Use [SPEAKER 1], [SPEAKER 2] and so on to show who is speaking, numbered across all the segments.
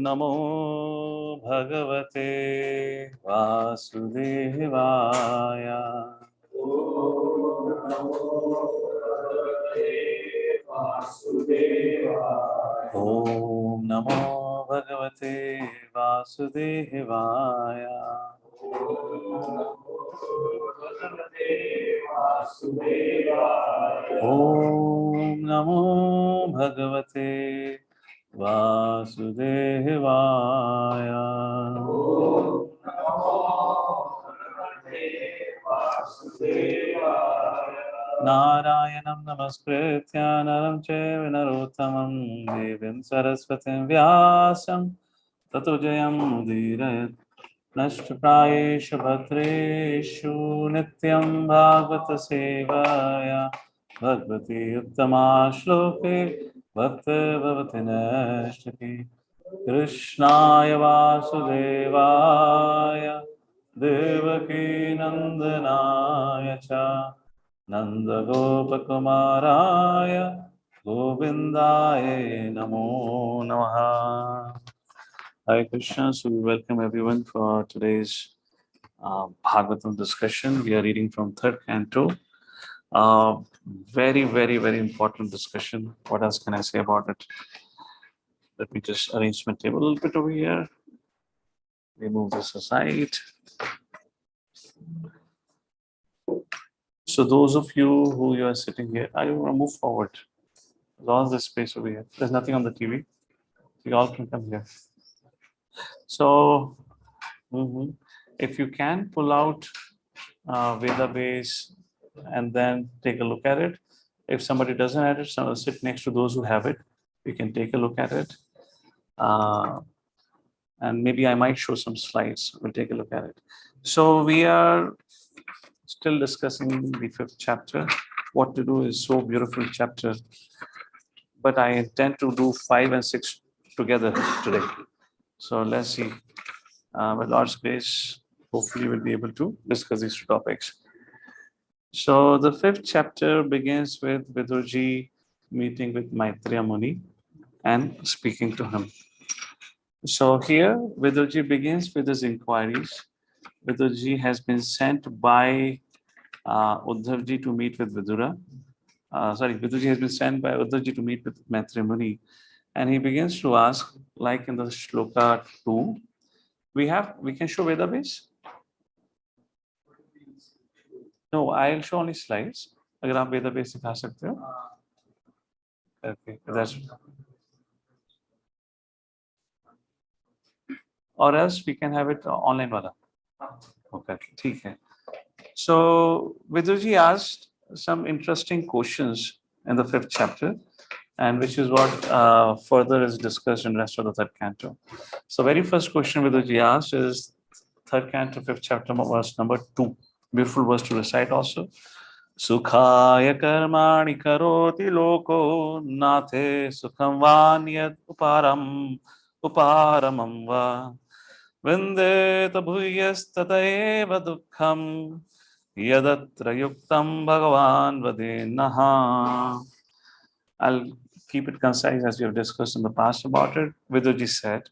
[SPEAKER 1] नमो भगवते वासुदेवाय। ॐ नमो भगवते वासुदेवाय। ॐ नमो भगवते वासुदेवाय। नारायणं नमस्कृत्य नरं चैव नरोत्तमं देवीं सरस्वतीं व्यासं ततो जयमुदीरयेत्। नष्टप्रायेषु भद्रेषु नित्यं भागवत सेवाया भगवती उत्तमा श्लोके भक्तिर्भवति नष्टकी। कृष्णाय वासुदेवाय देवकी नन्दनाय च नन्दगोपकुमाराय गोविन्दाय नमो नमः। Hare Krishna. So we welcome everyone for today's Bhagavatam discussion. We are reading from third canto. Very, very, very important discussion. What else can I say about it? Let me just arrange my table a little bit over here. Remove this aside. So those of you who you are sitting here, I want to move forward. There's all this space over here. There's nothing on the TV. You all can come here. So if you can pull out Veda base and then take a look at it. If somebody doesn't have it, so sit next to those who have it. You can take a look at it. And maybe I might show some slides. We'll take a look at it. So we are still discussing the fifth chapter. What to do is so beautiful chapter. But I intend to do 5 and 6 together today. So let's see. With Lord's grace, hopefully we'll be able to discuss these two topics. So the fifth chapter begins with Vidurji meeting with Maitreya Muni and speaking to him. So here Vidurji begins with his inquiries. Vidurji has been sent by Uddhavji to meet with Vidura. Vidurji has been sent by Uddhavji to meet with Maitreya Muni. And he begins to ask, like in the Shloka 2, we can show Veda base? No, I'll show only slides. अगर आप Veda base दिखा सकते हो. Okay, that's. Or else we can have it online wala. Okay, ठीक है. So Vidurji asked some interesting questions in the fifth chapter, and which is what further is discussed in the rest of the third canto. So very first question Vidurji asked is third canto, fifth chapter, verse number 2. Beautiful verse to recite also. Sukhaya karmani karoti loko nathe sukham vanyat uparamam va vindeta bhuyastataeva dukkham yadatra yuktam bhagavan vadenaha. I'll keep it concise as we have discussed in the past about it. Vidurji said,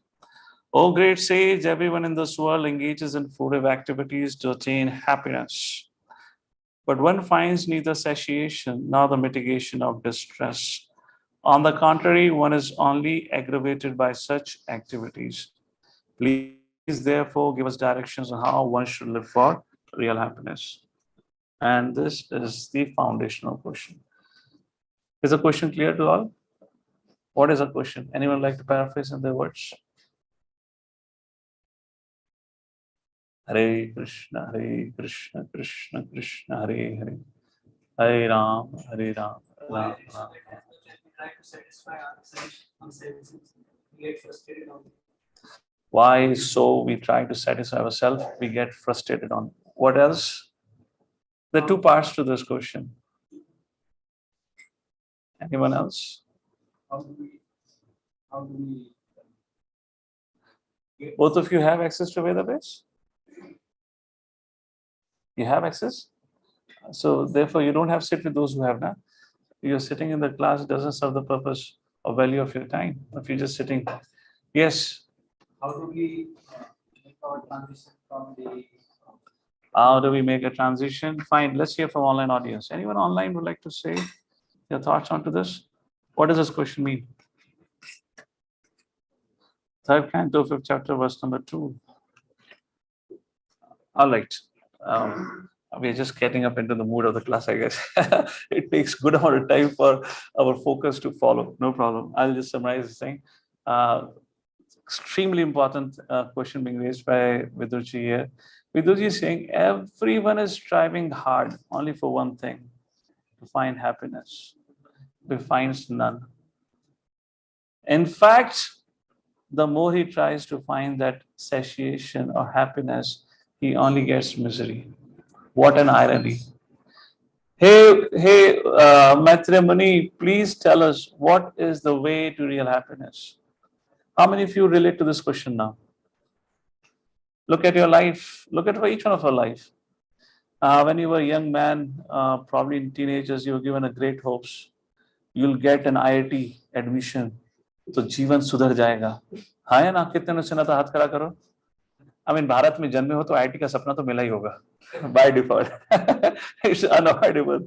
[SPEAKER 1] O great sage, everyone in this world engages in fruitive activities to attain happiness. But one finds neither satiation nor the mitigation of distress. On the contrary, one is only aggravated by such activities. Please, therefore, give us directions on how one should live for real happiness. And this is the foundational question. Is the question clear to all? What is the question? Anyone like to paraphrase in their words? Hare Krishna, Krishna Krishna, Hare Hare, Hare Ram, Ram Ram. Why so we try to satisfy ourselves, we get frustrated on. What else? There are two parts to this question. Anyone else?
[SPEAKER 2] How do we
[SPEAKER 1] Both of you have access to Veda base? You have access? So therefore you don't have to sit with those who have not. You're sitting in the class, it doesn't serve the purpose or value of your time. If you're just sitting, yes,
[SPEAKER 2] how do we make our transition from the
[SPEAKER 1] How do we make a transition? Fine, let's hear from online audience. Anyone online would like to say your thoughts onto this? What does this question mean? Third Canto, fifth chapter, verse number 2. All right. We're just getting up into the mood of the class, I guess. It takes good amount of time for our focus to follow. No problem. I'll just summarize this thing. Extremely important question being raised by Vidurji here. Vidurji is saying everyone is striving hard only for one thing, to find happiness. He finds none. In fact, the more he tries to find that satiation or happiness, he only gets misery. What an irony. Hey, Maitreya Muni, please tell us what is the way to real happiness? How many of you relate to this question now? Look at your life. Look at each one of our life. When you were a young man, probably in teenagers, you were given a great hopes. You'll get an IIT admission. तो जीवन सुधर जाएगा. हाँ है ना? कितने ने सुना था? हाथ खड़ा करो. I mean, भारत में जन्मे हो तो IIT का सपना तो मिला ही होगा. By default. It's unavoidable.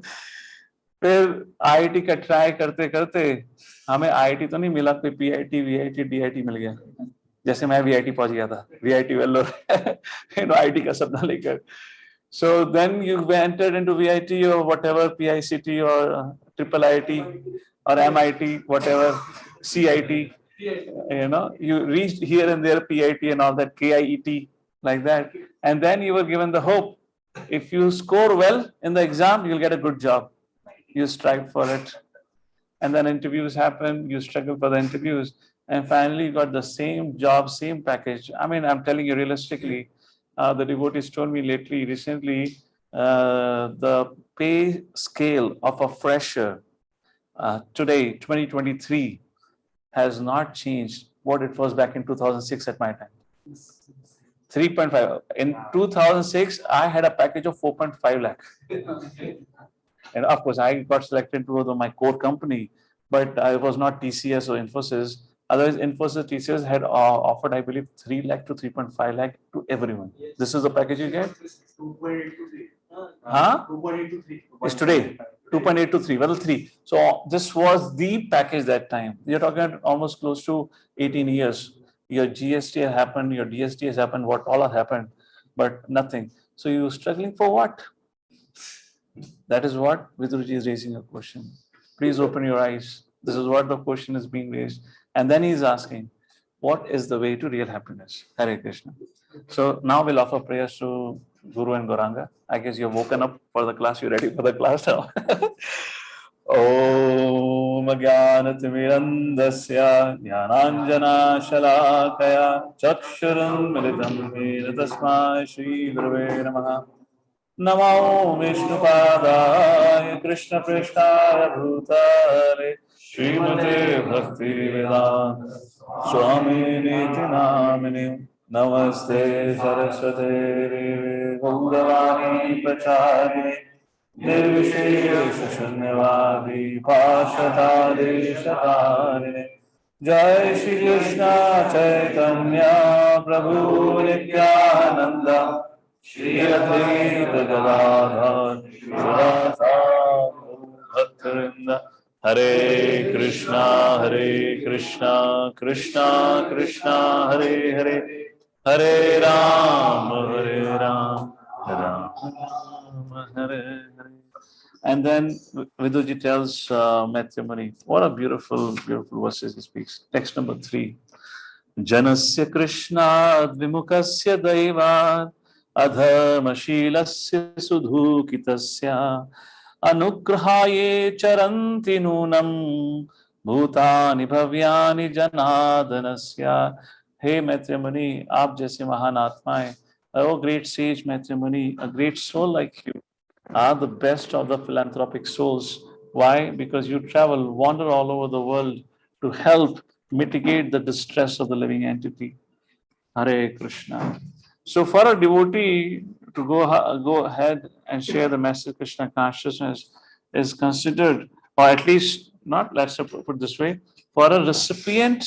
[SPEAKER 1] फिर IIT का ट्राई करते करते हमें IIT तो नहीं मिला, कोई PIT, VIT, DIT मिल गया. जैसे मैं VIT पहुंच गया था. VIT वेल्लोर. IIT का सपना लेकर. So then you entered into VIT or whatever, PICT or triple IIT or MIT, whatever, CIT, you reached here and there, PIT and all that, KIET, like that. And then you were given the hope. If you score well in the exam, you'll get a good job. You strive for it. And then interviews happen, you struggle for the interviews. And finally, you got the same job, same package. I mean, I'm telling you realistically, the devotees told me recently, the pay scale of a fresher today, 2023, has not changed what it was back in 2006 at my time. 3.5. In 2006, I had a package of 4.5 lakh. And of course, I got selected to my core company, but I was not TCS or Infosys. Otherwise, Infosys, TCS had offered, I believe, 3 lakh to 3.5 lakh to everyone. Yes. This is the package you get? 2.823. Huh? 2.823. It's today. 2.8 to 3. Well, 3. So this was the package that time. You're talking about almost close to 18 years. Your GST has happened, your DST has happened, what all has happened, but nothing. So you're struggling for what? That is what Vidurji is raising a question. Please open your eyes. This is what the question is being raised. And then he's asking, what is the way to real happiness? Hare Krishna. So now we'll offer prayers to Guru and Gauranga. I guess you've woken up for the class. You're ready for the class now. Om Jnanatimirandasya Jnananjana Shalakaya Chakshuram Militam Yena Tasmai Shri Gurave Namaha. Namo Vishnupadaya Krishna Prishtaya Bhutale Srimate Bhakti Vedanta Swami Niti Namini Namaste Saraswate Devi Gauravani Prachari Nirvishesha Shunyavadi Pashadari Shatari Jai Shri Krishna Chaitanya Prabhu Nityananda Shri Advaita Gadadhar Srivastava Bhaktarinda Hare Krishna Krishna Krishna Hare Hare Hare Ram Ram Hare Hare. And then Vidurji tells Maitreya Muni, what a beautiful verses he speaks. Text number 3. Janasya Krishna Vimukasya Daivat Adharmashīlasya Sudhukitasya Anugrahaye Charanti Nunam Bhutani Bhavyani Janadanasya. Hey Maitreya Muni, aap jaise mahan atmaएं, oh great sage Maitreya Muni, a great soul like you are the best of the philanthropic souls. Why? Because you travel, wander all over the world to help mitigate the distress of the living entity. Hare Krishna. So for a devotee to go ahead and share the message of Krishna consciousness is considered, or at least not, let's put it this way, for a recipient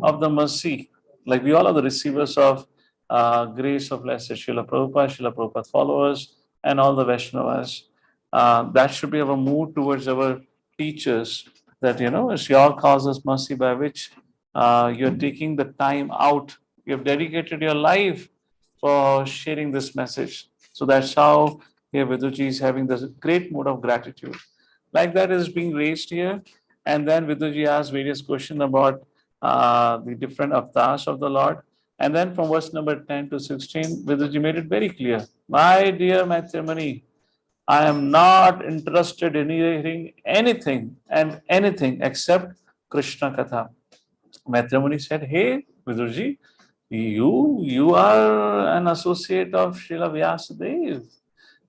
[SPEAKER 1] of the mercy Like we all are the receivers of grace of blessed Srila Prabhupada followers, and all the Vaishnavas. That should be our mood towards our teachers, that, it's your causes mercy by which you're taking the time out. You have dedicated your life for sharing this message. So that's how here Viduji is having this great mood of gratitude. Like that is being raised here. And then Viduji asked various questions about the different avatars of the Lord. And then from verse number 10 to 16, Viduji made it very clear. My dear Matrimony, I am not interested in hearing anything and anything except Krishna Katha. Matrimony said, hey, Viduji, you are an associate of Srila Vyasadeva.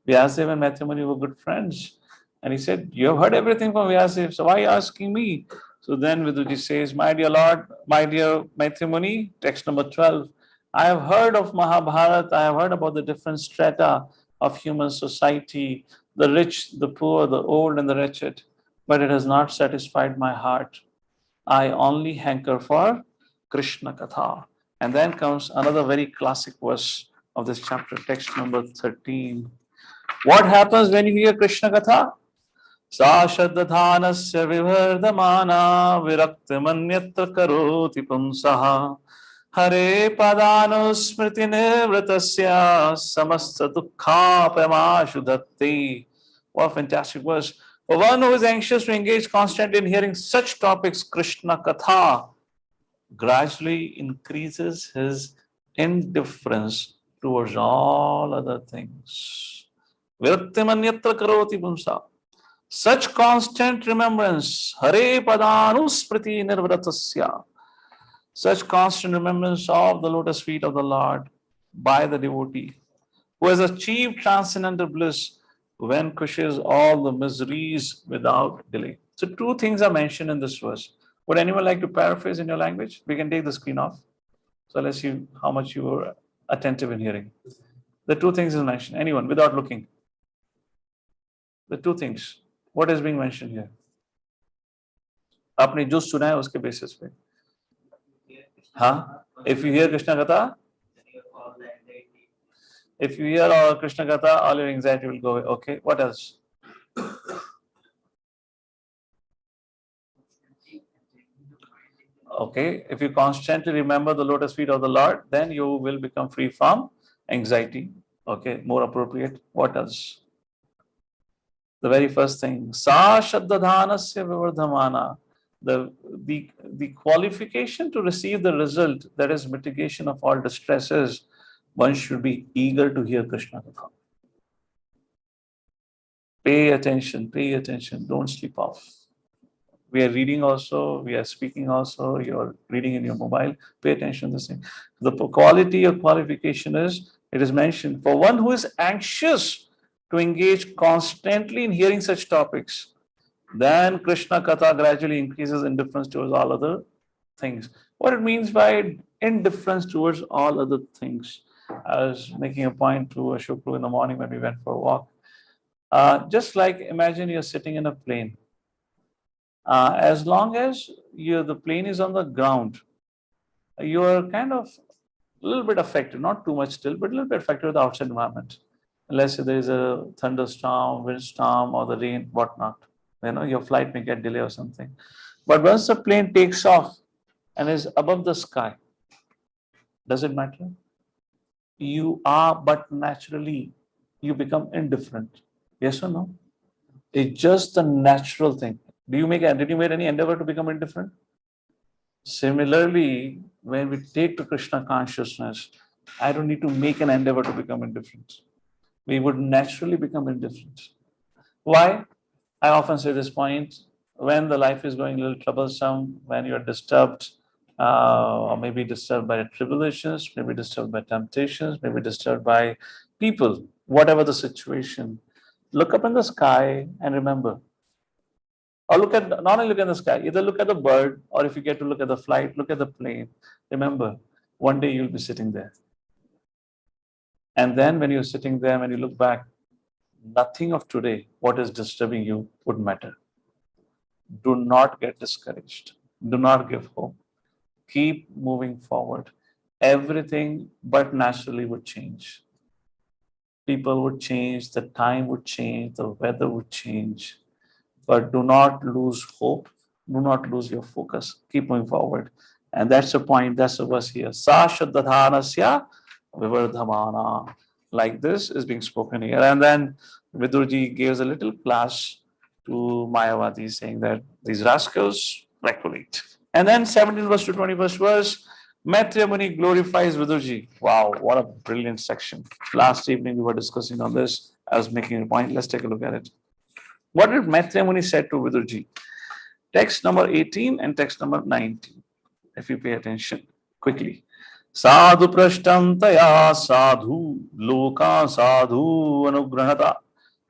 [SPEAKER 1] Vyasadeva and Matrimony were good friends. And he said, you have heard everything from Vyasadeva, so why are you asking me? So then Viduji says, my dear Lord, my dear Matrimony, text number 12, I have heard of Mahabharata, I have heard about the different strata of human society, the rich, the poor, the old, and the wretched, but it has not satisfied my heart. I only hanker for Krishna Katha. And then comes another very classic verse of this chapter, text number 13. What happens when you hear Krishna Katha? Sa shaddadhanasya vivardhamana viraktimanyatra karoti pumsaha hare padanusmriti nivratasya samasta dukkha pamashuddhati. What a fantastic verse. For one who is anxious to engage constantly in hearing such topics, Krishna Katha gradually increases his indifference towards all other things. Viraktimanyatra karoti pumsa. Such constant remembrance, Hare Padanuspriti Nirvratasya, such constant remembrance of the lotus feet of the Lord by the devotee, who has achieved transcendental bliss, vanquishes all the miseries without delay. So two things are mentioned in this verse. Would anyone like to paraphrase in your language? We can take the screen off. So let's see how much you were attentive in hearing. The two things is mentioned. Anyone, without looking. The two things. What is being mentioned here? आपने जो सुना है उसके basis पे. हाँ? If you hear Krishna Katha, if you hear all Krishna Katha, all your anxiety will go away. Okay, what else? Okay, if you constantly remember the lotus feet of the Lord, then you will become free from anxiety. Okay, more appropriate. What else? The very first thing, Sa Shaddadhanasya Vivardhamana, the qualification to receive the result, that is mitigation of all distresses, one should be eager to hear Krishna Katha. Pay attention, don't sleep off. We are reading also, we are speaking also, you're reading in your mobile, pay attention to this thing. The quality or qualification is, it is mentioned, for one who is anxious to engage constantly in hearing such topics, then Krishna Katha gradually increases indifference towards all other things. What it means by indifference towards all other things, I was making a point to Ashok in the morning when we went for a walk. Just like imagine you're sitting in a plane. As long as the plane is on the ground, you're kind of a little bit affected, not too much still, but a little bit affected with the outside environment. Unless there is a thunderstorm, windstorm, or the rain, whatnot. Your flight may get delayed or something. But once the plane takes off and is above the sky, does it matter? You are, but naturally, you become indifferent. Yes or no? It's just the natural thing. Did you make any endeavor to become indifferent? Similarly, when we take to Krishna consciousness, I don't need to make an endeavor to become indifferent. We would naturally become indifferent. Why? I often say this point, when the life is going a little troublesome, when you're disturbed, or maybe disturbed by tribulations, maybe disturbed by temptations, maybe disturbed by people, whatever the situation, look up in the sky and remember. Or not only look at the sky, either look at the bird, or if you get to look at the flight, look at the plane. Remember, one day you'll be sitting there. And then when you're sitting there, when you look back, nothing of today, what is disturbing you, would matter. Do not get discouraged. Do not give hope. Keep moving forward. everything but naturally would change. People would change, the time would change, the weather would change. But do not lose hope, do not lose your focus. Keep moving forward. And that's the point, that's the verse here. Sa Shaddadhanasya Vivardhamana. Like this is being spoken here. And then Vidurji gives a little clash to Mayavadi, saying that these rascals recreate. And then 17 verse to 21st verse, Maitreya Muni glorifies Vidurji. Wow, what a brilliant section. Last evening we were discussing on this. I was making a point. Let's take a look at it. What did Maitreya Muni say to Vidurji? Text number 18 and text number 19. If you pay attention quickly. Sadhu prashtam taya sadhu loka sadhu anugrahata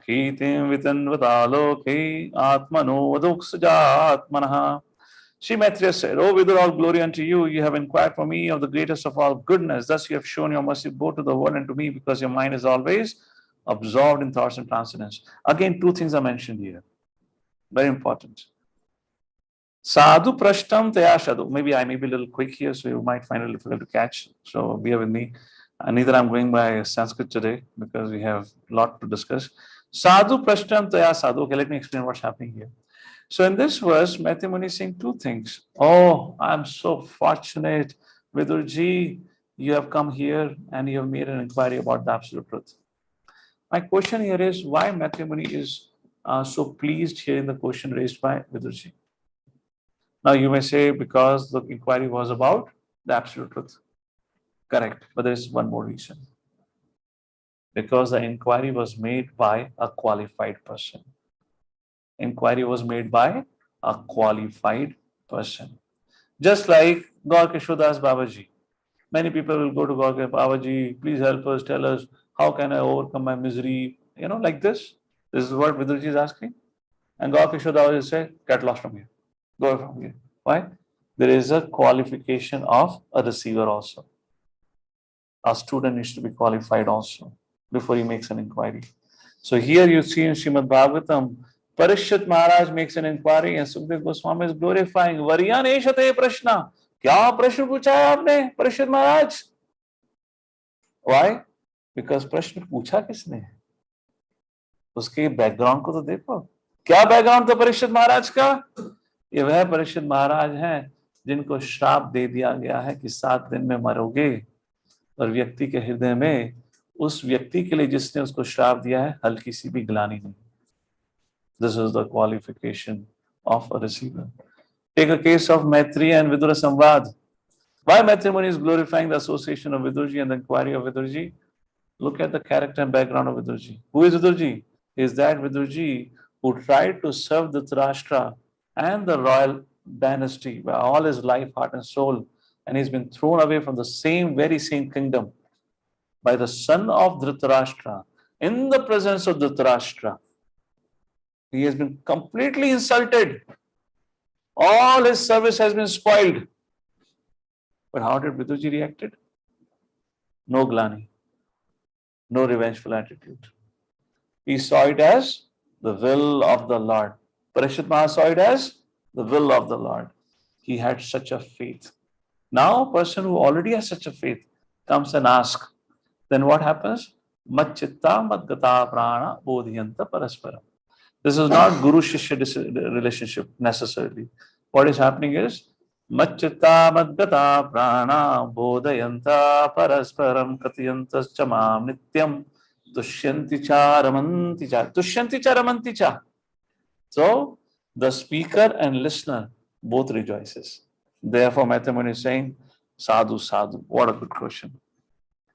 [SPEAKER 1] Kitim vitanvata loke atmano vaduksajatmanaha. Shri Maitreya said, O Vidur, all glory unto you. You have inquired for me of the greatest of all goodness. Thus you have shown your mercy both to the world and to me, because your mind is always absorbed in thoughts and transcendence. Again, two things are mentioned here. Very important. Sadhu prashtam taya sadhu. Maybe I may be a little quick here, so you might find it difficult to catch. So bear with me. Neither I'm going by Sanskrit today because we have a lot to discuss. Sadhu prashtam taya sadhu. Okay, let me explain what's happening here. So in this verse, Maitreya Muni is saying two things. Oh, I'm so fortunate, Vidurji, you have come here and you have made an inquiry about the absolute truth. My question here is why Maitreya Muni is so pleased hearing the question raised by Vidurji. Now you may say because the inquiry was about the absolute truth. Correct, but there is one more reason. Because the inquiry was made by a qualified person. Inquiry was made by a qualified person. Just like Gaur Kishodas Babaji. Many people will go to Gaur Babaji, please help us, tell us, how can I overcome my misery? You know, like this. This is what Vidurji is asking. And Gaur Kishodas will say, get lost from here. Go from here. Why? There is a qualification of a receiver also. A student needs to be qualified also before he makes an inquiry. So here you see in Srimad Bhagavatam, Parishit Maharaj makes an inquiry and Sukdev Goswami is glorifying. Varyan eshate prashna. Kya prashna pucha hai aapne, Parishit Maharaj? Why? Because प्रश्न पूछा किसने है? उसके background को तो देखो. क्या background था परीक्षित महाराज का? ये वह परीक्षित महाराज हैं जिनको श्राप दे दिया गया है कि 7 दिन में मरोगे, और व्यक्ति के हृदय में उस व्यक्ति के लिए जिसने उसको श्राप दिया है हल्की सी भी ग्लानि नहीं. This is the qualification of a receiver. Take a case of Maitreya and Vidura Samvad. Why Maitreya Muni is glorifying the association of Vidurji and the inquiry of Vidurji? Look at the character and background of Vidurji. Who is Vidurji? Is that Vidurji who tried to serve the Dhritarashtra and the royal dynasty by all his life, heart and soul, and he's been thrown away from the very same kingdom by the son of Dhritarashtra in the presence of Dhritarashtra. He has been completely insulted. All his service has been spoiled. But how did Vidurji reacted? No glani, no revengeful attitude. He saw it as the will of the Lord. Parishit Maharaj saw it as the will of the Lord. He had such a faith. Now, a person who already has such a faith comes and asks, then what happens? Matchitta madgata prana bodhiyanta parasparam. This is not guru-shishya relationship necessarily. What is happening is Matchitta madgata prana bodhayanta parasparam katiyantas chamam nityam tushyanti cha ramanti cha. Tushyanti cha ramanti cha. So the speaker and listener both rejoices. Therefore, Maitreya Muni is saying, sadhu, sadhu. What a good question.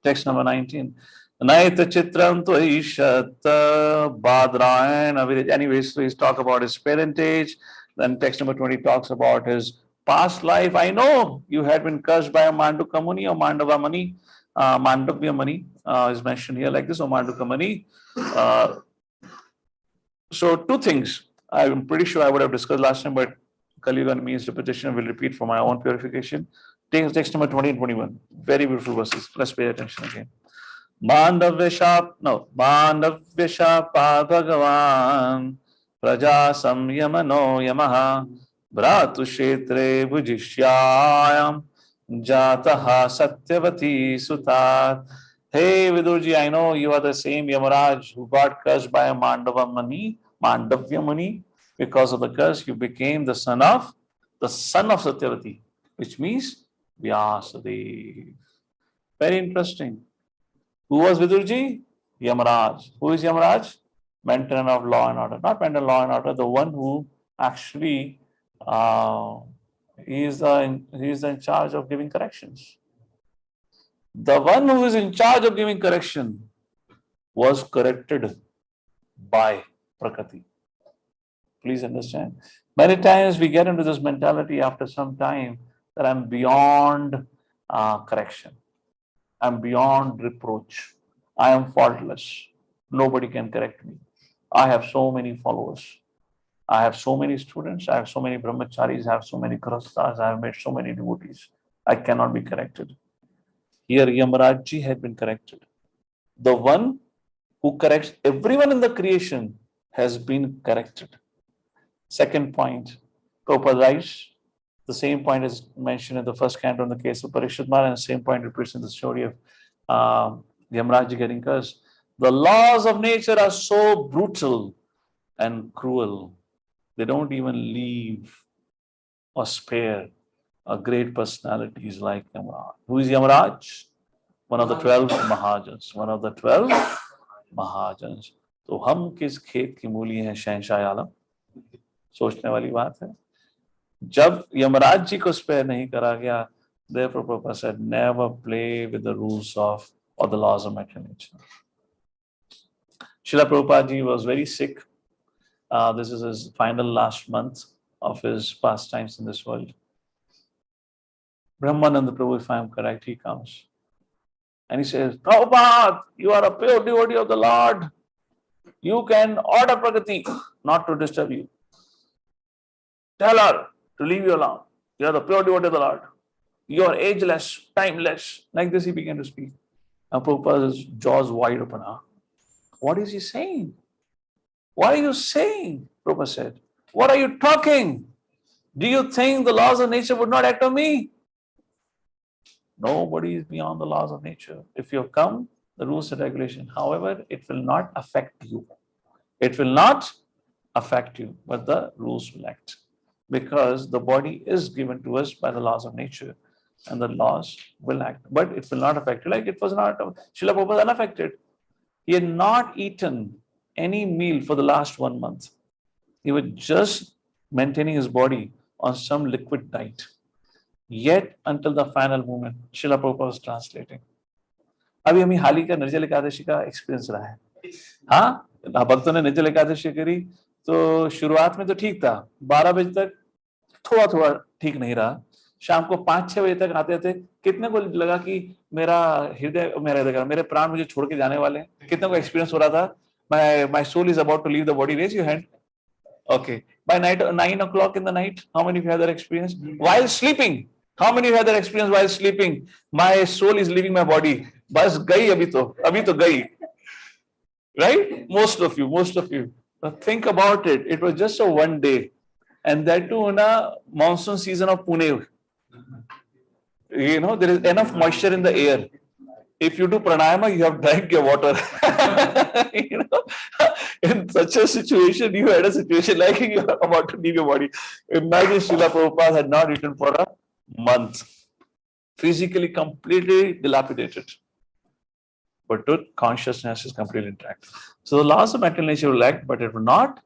[SPEAKER 1] Text number 19. Naita chitram tuishat badrayana. Anyways, so he's talk about his parentage. Then text number 20 talks about his past life. I know you had been cursed by a Manduka Muni or Mandava Muni. Mandavya Muni is mentioned here like this, or Manduka Muni. So two things. I'm pretty sure I would have discussed last time, but Kali Yuga means repetition. I will repeat for my own purification. Take text number 20 and 21. Very beautiful verses. Let's pay attention again. Mandavya Shapa Bhagavan Praja Samyamano Yamaha Bratu Shetre Bhujishyayam Jataha Satyavati Sutat. Hey Vidurji, I know you are the same Yamaraj who got cursed by a Mandavya Muni. Because of the curse, you became the son of Satyavati, which means Vyasadev. Very interesting. Who was Vidurji? Yamaraj. Who is Yamaraj? Maintainer of law and order. Not maintainer of law and order, the one who actually he is in charge of giving corrections. The one who is in charge of giving correction was corrected by Prakriti. Please understand. Many times we get into this mentality after some time that I'm beyond correction. I'm beyond reproach. I am faultless. Nobody can correct me. I have so many followers. I have so many students. I have so many brahmacharis. I have so many grahasthas. I have made so many devotees. I cannot be corrected. Here Yamarajji had been corrected. The one who corrects everyone in the creation has been corrected. Second point, Prabhupada writes, the same point is mentioned in the first canto in the case of Parikshit Maharaj, and the same point represents the story of Yamarajji getting cursed. The laws of nature are so brutal and cruel. They don't even leave or spare a great personalities like Yamaraj. Who is Yamaraj? One of the 12 Mahajans. One of the 12 Mahajans. तो हम किस खेत की मूली हैं शहंशाह आलम? सोचने वाली बात है. जब यमराज जी को स्पेयर नहीं करा गया, therefore Prabhupada said, never play with the rules of or the laws of matter nature. Srila Prabhupada ji was very sick. This is his final last month of his pastimes in this world. Brahmananda Prabhu, if I am correct, he comes. And he says, Prabhupada, you are a pure devotee of the Lord. You can order Prakriti not to disturb you. Tell her to leave you alone. You are the pure devotee of the Lord. You are ageless, timeless. Like this he began to speak. And Prabhupada's jaws wide open. What is he saying? What are you saying? Prabhupada said. What are you talking? Do you think the laws of nature would not act on me? Nobody is beyond the laws of nature. If you have come, the rules and regulation. However, it will not affect you. It will not affect you, but the rules will act. Because the body is given to us by the laws of nature, and the laws will act, but it will not affect you. Like it was not, Srila Prabhupada was unaffected. He had not eaten any meal for the last 1 month. He was just maintaining his body on some liquid diet. Yet until the final moment, Srila Prabhupada was translating. अभी हमें हाल ही का निर्जल एकादशी का experience रहा है. हाँ, भक्तों ने निर्जल एकादशी करी तो शुरुआत में तो ठीक था. 12 बजे तक थोड़ा थोड़ा ठीक नहीं रहा. शाम को 5-6 बजे तक आते थे. कितने को लगा कि मेरे प्राण मुझे छोड़ के जाने वाले हैं? कितने को एक्सपीरियंस हो रहा था? My soul is about to leave the body. Raise your hand. Okay. By 9 o'clock in the night, how many of you had that experience? While sleeping, how many of you had that experience while sleeping? My soul is leaving my body. बस गई अभी तो गई. Right? Most of you. But think about it. It was just a 1 day. And that too in a monsoon season of Pune. You know, there is enough moisture in the air. If you do pranayama, you have drank your water. You know, in such a situation, you had a situation like you are about to leave your body. Imagine Srila Prabhupada had not eaten for a month. Physically completely dilapidated. But the consciousness is completely intact. So the laws of material nature will act, but it will not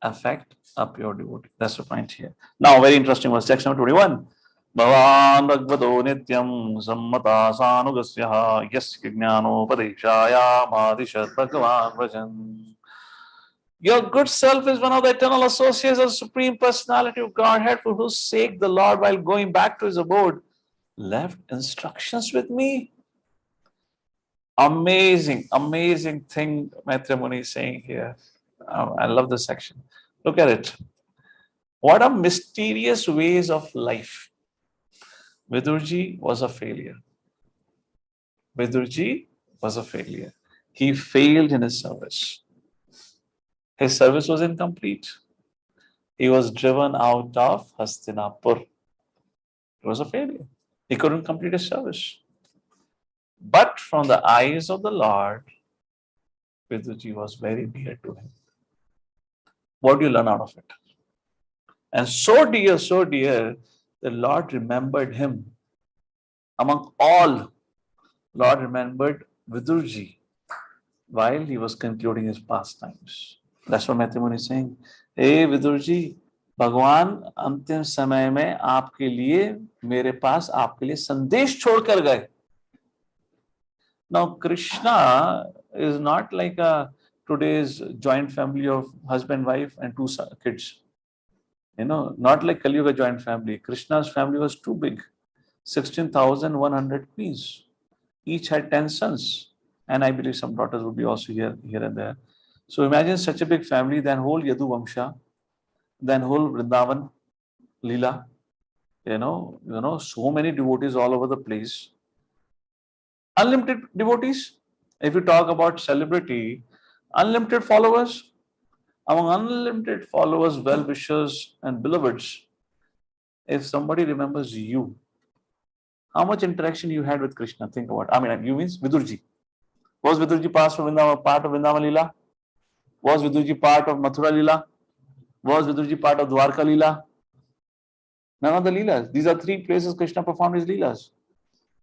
[SPEAKER 1] affect a pure devotee. That's the point here. Now, very interesting was text number 21. Bhavan Bhagavato Nityam Sammata Sanugasya Yasya Jnanopadeshaya Madishat Bhagavan Vajan. Your good self is one of the eternal associates of the Supreme Personality of Godhead, for whose sake the Lord, while going back to his abode, left instructions with me. Amazing thing Maitreya Muni is saying here. I love this section. Look at it. What a mysterious ways of life. Vidurji was a failure. He failed in his service. His service was incomplete. He was driven out of Hastinapur. It was a failure. He couldn't complete his service. But from the eyes of the Lord, Vidurji was very dear to him. What do you learn out of it? And so dear, the Lord remembered him. Among all, Lord remembered Vidurji while he was concluding his pastimes. That's what Maitreya Muni is saying. Hey Vidurji, भगवान अंतिम समय में आपके लिए मेरे पास आपके लिए संदेश छोड़कर गए. Now Krishna is not like a today's joint family of husband, wife and two kids. Not like Kali Yuga joint family. Krishna's family was too big. 16,100 queens. Each had 10 sons. And I believe some daughters would be also here and there. So imagine such a big family, then whole Yadu Vamsha, then whole Vrindavan, Leela, so many devotees all over the place. Unlimited devotees. If you talk about celebrity, unlimited followers. Among unlimited followers, well-wishers and beloveds, if somebody remembers you, how much interaction you had with Krishna? Think about it. I mean, you means Vidurji. Was Vidurji part of Vrindavan Leela? Was Vidurji part of Mathura Leela? Was Vidurji part of Dwarka Leela? None of the Leelas. These are three places Krishna performed his Leelas.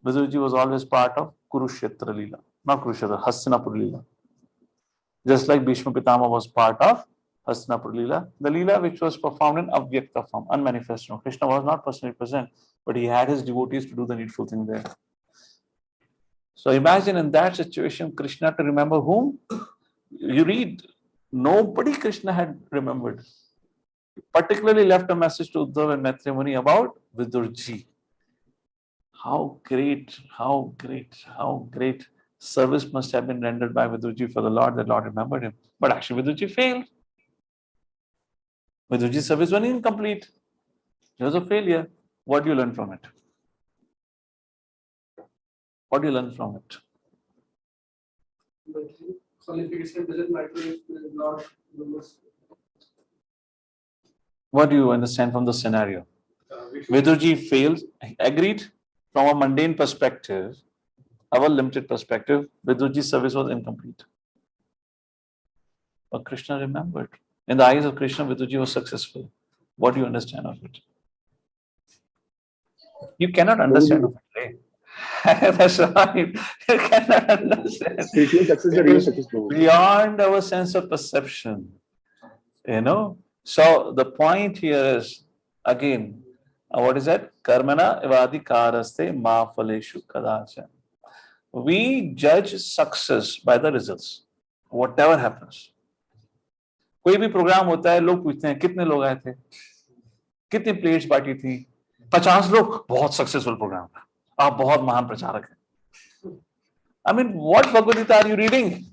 [SPEAKER 1] Vidurji was always part of Kurukshetra Leela. Not Kurukshetra, Hastinapur Leela. Just like Bhishma Pitama was part of Hastinapur Leela, the Leela which was performed in Avyakta form, unmanifest form. Krishna was not personally present, but he had his devotees to do the needful thing there. So imagine in that situation, Krishna to remember whom? You read, nobody Krishna had remembered. He particularly left a message to Uddhava and Maitreya Muni about Vidurji. How great service must have been rendered by Vidurji for the Lord, that Lord remembered him. But actually Vidurji failed. Vidurji's service was incomplete. It was a failure. What do you learn from it? What do you learn from it?
[SPEAKER 3] But qualification doesn't matter if it is not numbers.
[SPEAKER 1] What do you understand from the scenario? Vidurji failed. Agreed. From a mundane perspective, our limited perspective, Vidurji's service was incomplete. But Krishna remembered. In the eyes of Krishna, Vidurji was successful. What do you understand of it? You cannot understand of it, right? That's right. You cannot understand.
[SPEAKER 4] Spiritual success is a real success, Prabhu.
[SPEAKER 1] Beyond our sense of perception. So the point here is, again, what is that? Karmana evadikaraste ma phaleshu kadacha. We judge success by the results. Whatever happens. कोई भी programme होता है, लोग पूछते हैं कितने लोग आए थे, कितनी प्लेट्स बांटी थी, 50 लोग, बहुत सक्सेसफुल प्रोग्राम था, आप बहुत महान प्रचारक हैं. I mean, what Bhagavad Gita are you reading?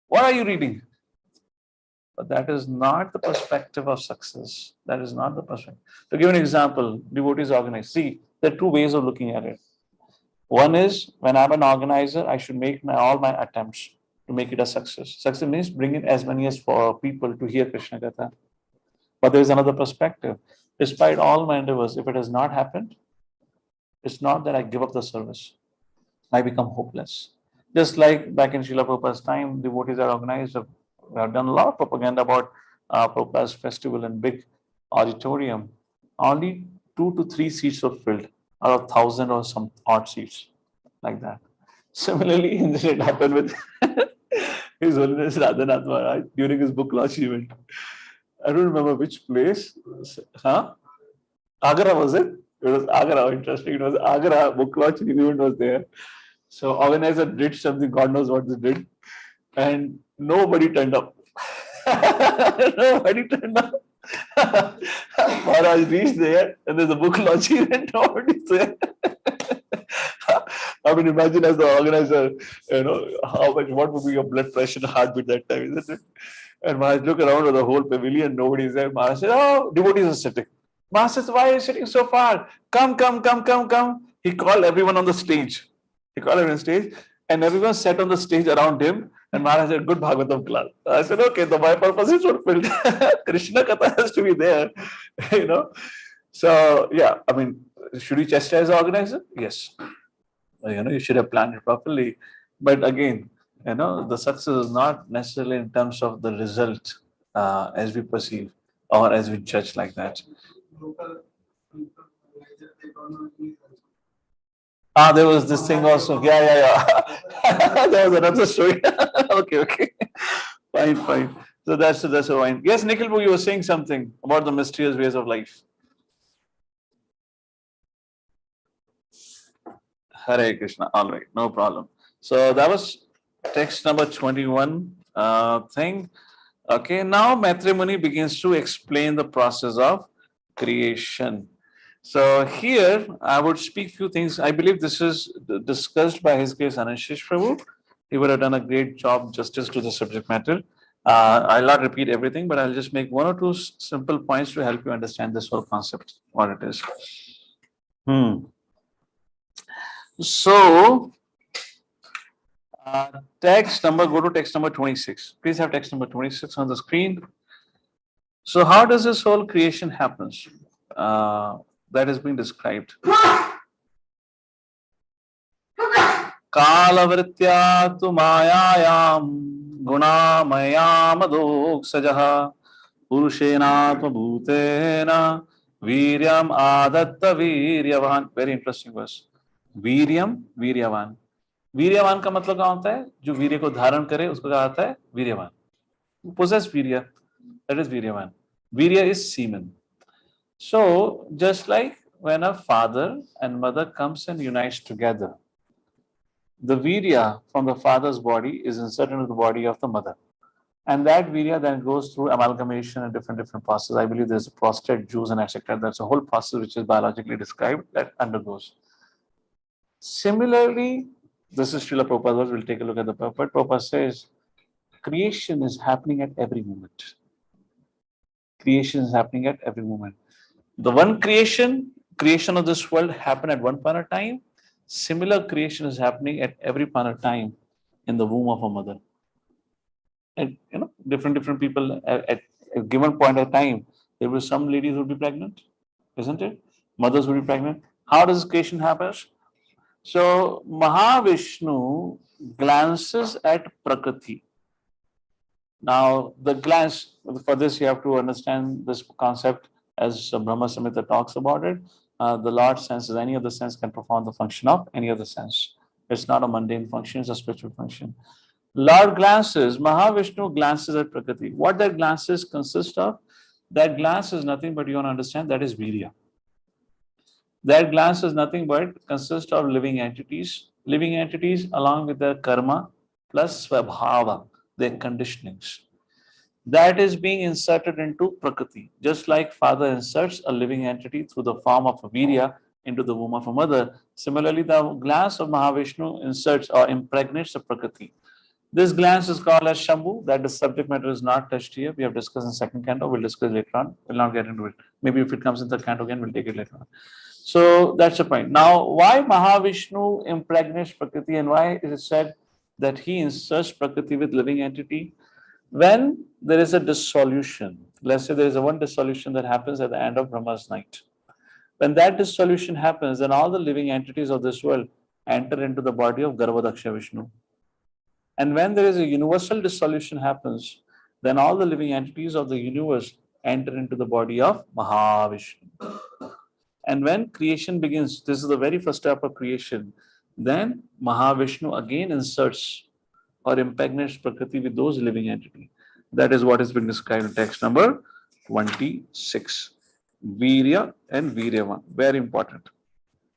[SPEAKER 1] What are you reading? But that is not the perspective of success. That is not the perspective. To give an example, devotees organize. See, there are two ways of looking at it. One is, when I'm an organizer, I should make all my attempts to make it a success. Success means bring in as many as for people to hear Krishna Katha. But there is another perspective. Despite all my endeavors, if it has not happened, it's not that I give up the service. I become hopeless. Just like back in Srila Prabhupada's time, devotees are organized. We have done a lot of propaganda about Prabhupada's festival in big auditorium. Only 2 to 3 seats were filled out of 1,000 or some odd seats, like that. Similarly, it happened with His Holiness Radhanath Maharaj during his book launch event. I don't remember which place. Agra, was it? It was Agra. Interesting. It was Agra. Book launch event was there. So organizer did something. God knows what they did, and nobody turned up. Nobody turned up. Maharaj reached there, and there's a book launch event. Nobody's there. I mean, imagine as the organizer, what would be your blood pressure and heartbeat that time, isn't it? And Maharaj looked around at the whole pavilion, nobody's there. Maharaj said, oh, devotees are sitting. Maharaj says, why are you sitting so far? Come. He called everyone on the stage. And everyone sat on the stage around him. And Maharaj said, good Bhagavatam class. I said, okay, my purpose is fulfilled. Krishna Katha has to be there, So, yeah, I mean, should you chastise the organizer? Yes. You should have planned it properly. But again, the success is not necessarily in terms of the result as we perceive or as we judge like that.
[SPEAKER 3] Local people, like that, they don't know English also.
[SPEAKER 1] There was this thing also. Yeah. There was another story. Okay. Fine. So that's a fine. Yes, Nikhil, you were saying something about the mysterious ways of life. Hare Krishna. All right, no problem. So that was text number 21 thing. Okay, now Maitreya Muni begins to explain the process of creation. So here I would speak few things. I believe this is discussed by His Grace Anashish Prabhu. He would have done a great job justice to the subject matter. I'll not repeat everything, but I'll just make one or two simple points to help you understand this whole concept, what it is. So, go to text number 26. Please have text number 26 on the screen. So, how does this whole creation happens? That is being described. Kalavritya tu mayayam gunamaya madoksajaha purushena bhutena viryam adatta viryavan. Very interesting verse. वीर्यम वीर्यवान. वीर्यवान का मतलब क्या होता है? जो वीर्य को धारण करे उसको कहा जाता है वीर्यवान. Possess वीर्य, that is वीर्यवान. वीर्य is semen. So just like when a father and mother comes and unites together, the virya from the father's body is inserted into the body of the mother, and that virya then goes through amalgamation and different processes. I believe there's a prostate, juice, and etc. That's a whole process which is biologically described that undergoes. Similarly, this is Srila Prabhupada. We'll take a look at the Prabhupada. Prabhupada says, creation is happening at every moment. Creation is happening at every moment. The one creation of this world happened at one point of time. Similar creation is happening at every point of time in the womb of a mother. And different people at a given point of time, there were some ladies who would be pregnant, isn't it? Mothers would be pregnant. How does creation happen? So Mahavishnu glances at Prakriti. Now the glance, for this you have to understand this concept as Brahma Samhita talks about it. The Lord senses, any other sense can perform the function of any other sense. It's not a mundane function, it's a spiritual function. Lord glances, Mahavishnu glances at Prakriti. What that glances consist of? That glance is nothing but, you want to understand, that is Virya. That glance is nothing but consists of living entities along with their karma plus svabhava, their conditionings. That is being inserted into Prakriti. Just like father inserts a living entity through the form of a virya into the womb of a mother, similarly the glance of Mahavishnu inserts or impregnates the Prakriti. This glance is called as Shambhu. That the subject matter is not touched here. We have discussed in second canto. We'll discuss later on. We'll not get into it. Maybe if it comes in the canto again, we'll take it later on. So that's the point. Now, why Mahavishnu impregnates Prakriti and why is it said that he inserts Prakriti with living entity? When there is a dissolution, let's say there is a one dissolution that happens at the end of Brahma's night. When that dissolution happens, then all the living entities of this world enter into the body of Garbhadaksha Vishnu. And when there is a universal dissolution happens, then all the living entities of the universe enter into the body of Mahavishnu. And when creation begins, this is the very first step of creation, then Mahavishnu again inserts or impregnates Prakriti with those living entities. That is what has been described in text number 26. Virya and Viryavan. Very important.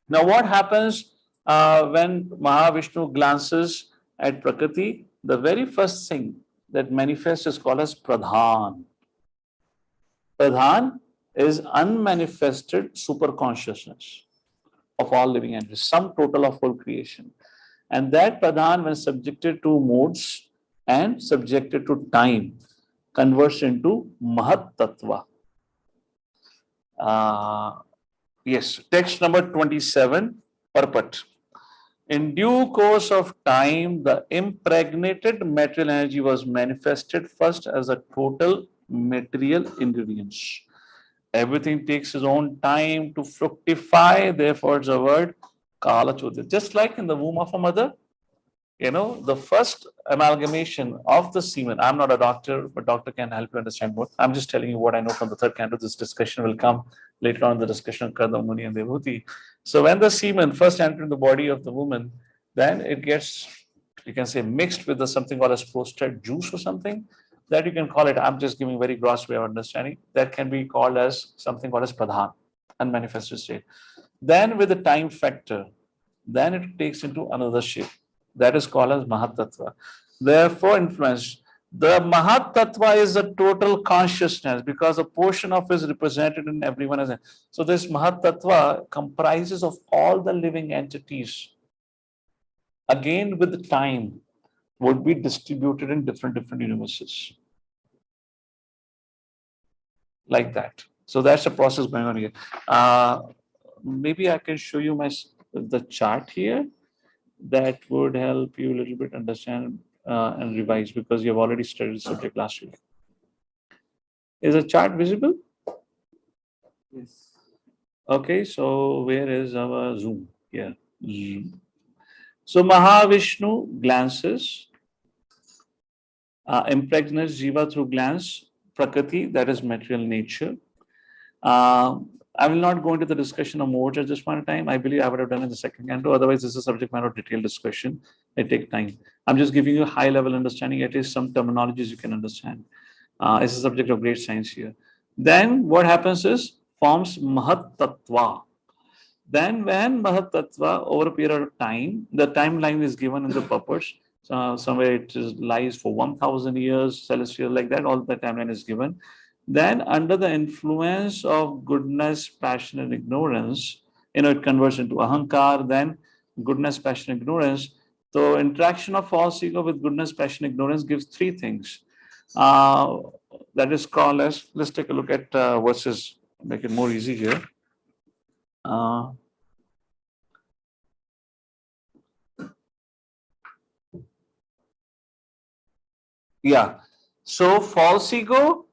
[SPEAKER 1] Now, what happens when Mahavishnu glances at Prakriti? The very first thing that manifests is called as Pradhan. Pradhan is unmanifested super consciousness of all living entities, sum total of whole creation. And that Pradhan, when subjected to modes and subjected to time, converts into Mahat Tattva. Yes, text number 27, Parpat. In due course of time, the impregnated material energy was manifested first as a total material ingredients. Everything takes its own time to fructify. Therefore, it's a word Kala Chodya. Just like in the womb of a mother, the first amalgamation of the semen. I'm not a doctor, but doctor can help you understand more. I'm just telling you what I know from the third canto. This discussion will come later on in the discussion of Kadam, Muni, and Devhuti. So when the semen first enters the body of the woman, then it gets, you can say, mixed with something called as prostate juice or something. That you can call it, I'm just giving very gross way of understanding. That can be called as something called as pradhan, unmanifested state. Then with the time factor, then it takes into another shape. That is called as Mahat Tattva. Therefore, influence. The Mahat Tattva is a total consciousness because a portion of it is represented in everyone. So this Mahat Tattva comprises of all the living entities. Again, with the time, would be distributed in different universes. Like that. So that's the process going on here. Maybe I can show you the chart here. That would help you a little bit understand and revise because you have already studied the subject last week. Is the chart visible?
[SPEAKER 2] Yes.
[SPEAKER 1] Okay, so where is our zoom? Here. Zoom. So Mahavishnu glances, impregnates Jiva through glance, Prakriti, that is material nature. I will not go into the discussion of modes at this point in time. I believe I would have done in the second canto. Otherwise, this is a subject matter of detailed discussion. It takes time. I'm just giving you a high level understanding. At least some terminologies you can understand. It's a subject of great science here. Then what happens is forms Mahat Tattva. Then when Mahat Tattva over a period of time, the timeline is given in the purpose. Somewhere it lies for 1,000 years, celestial, like that, all the timeline is given. Then under the influence of goodness, passion, and ignorance, it converts into ahankar, then goodness, passion, ignorance. So interaction of false ego with goodness, passion, ignorance gives three things. That is called as, let's take a look at verses, make it more easy here. Yeah. So false ego,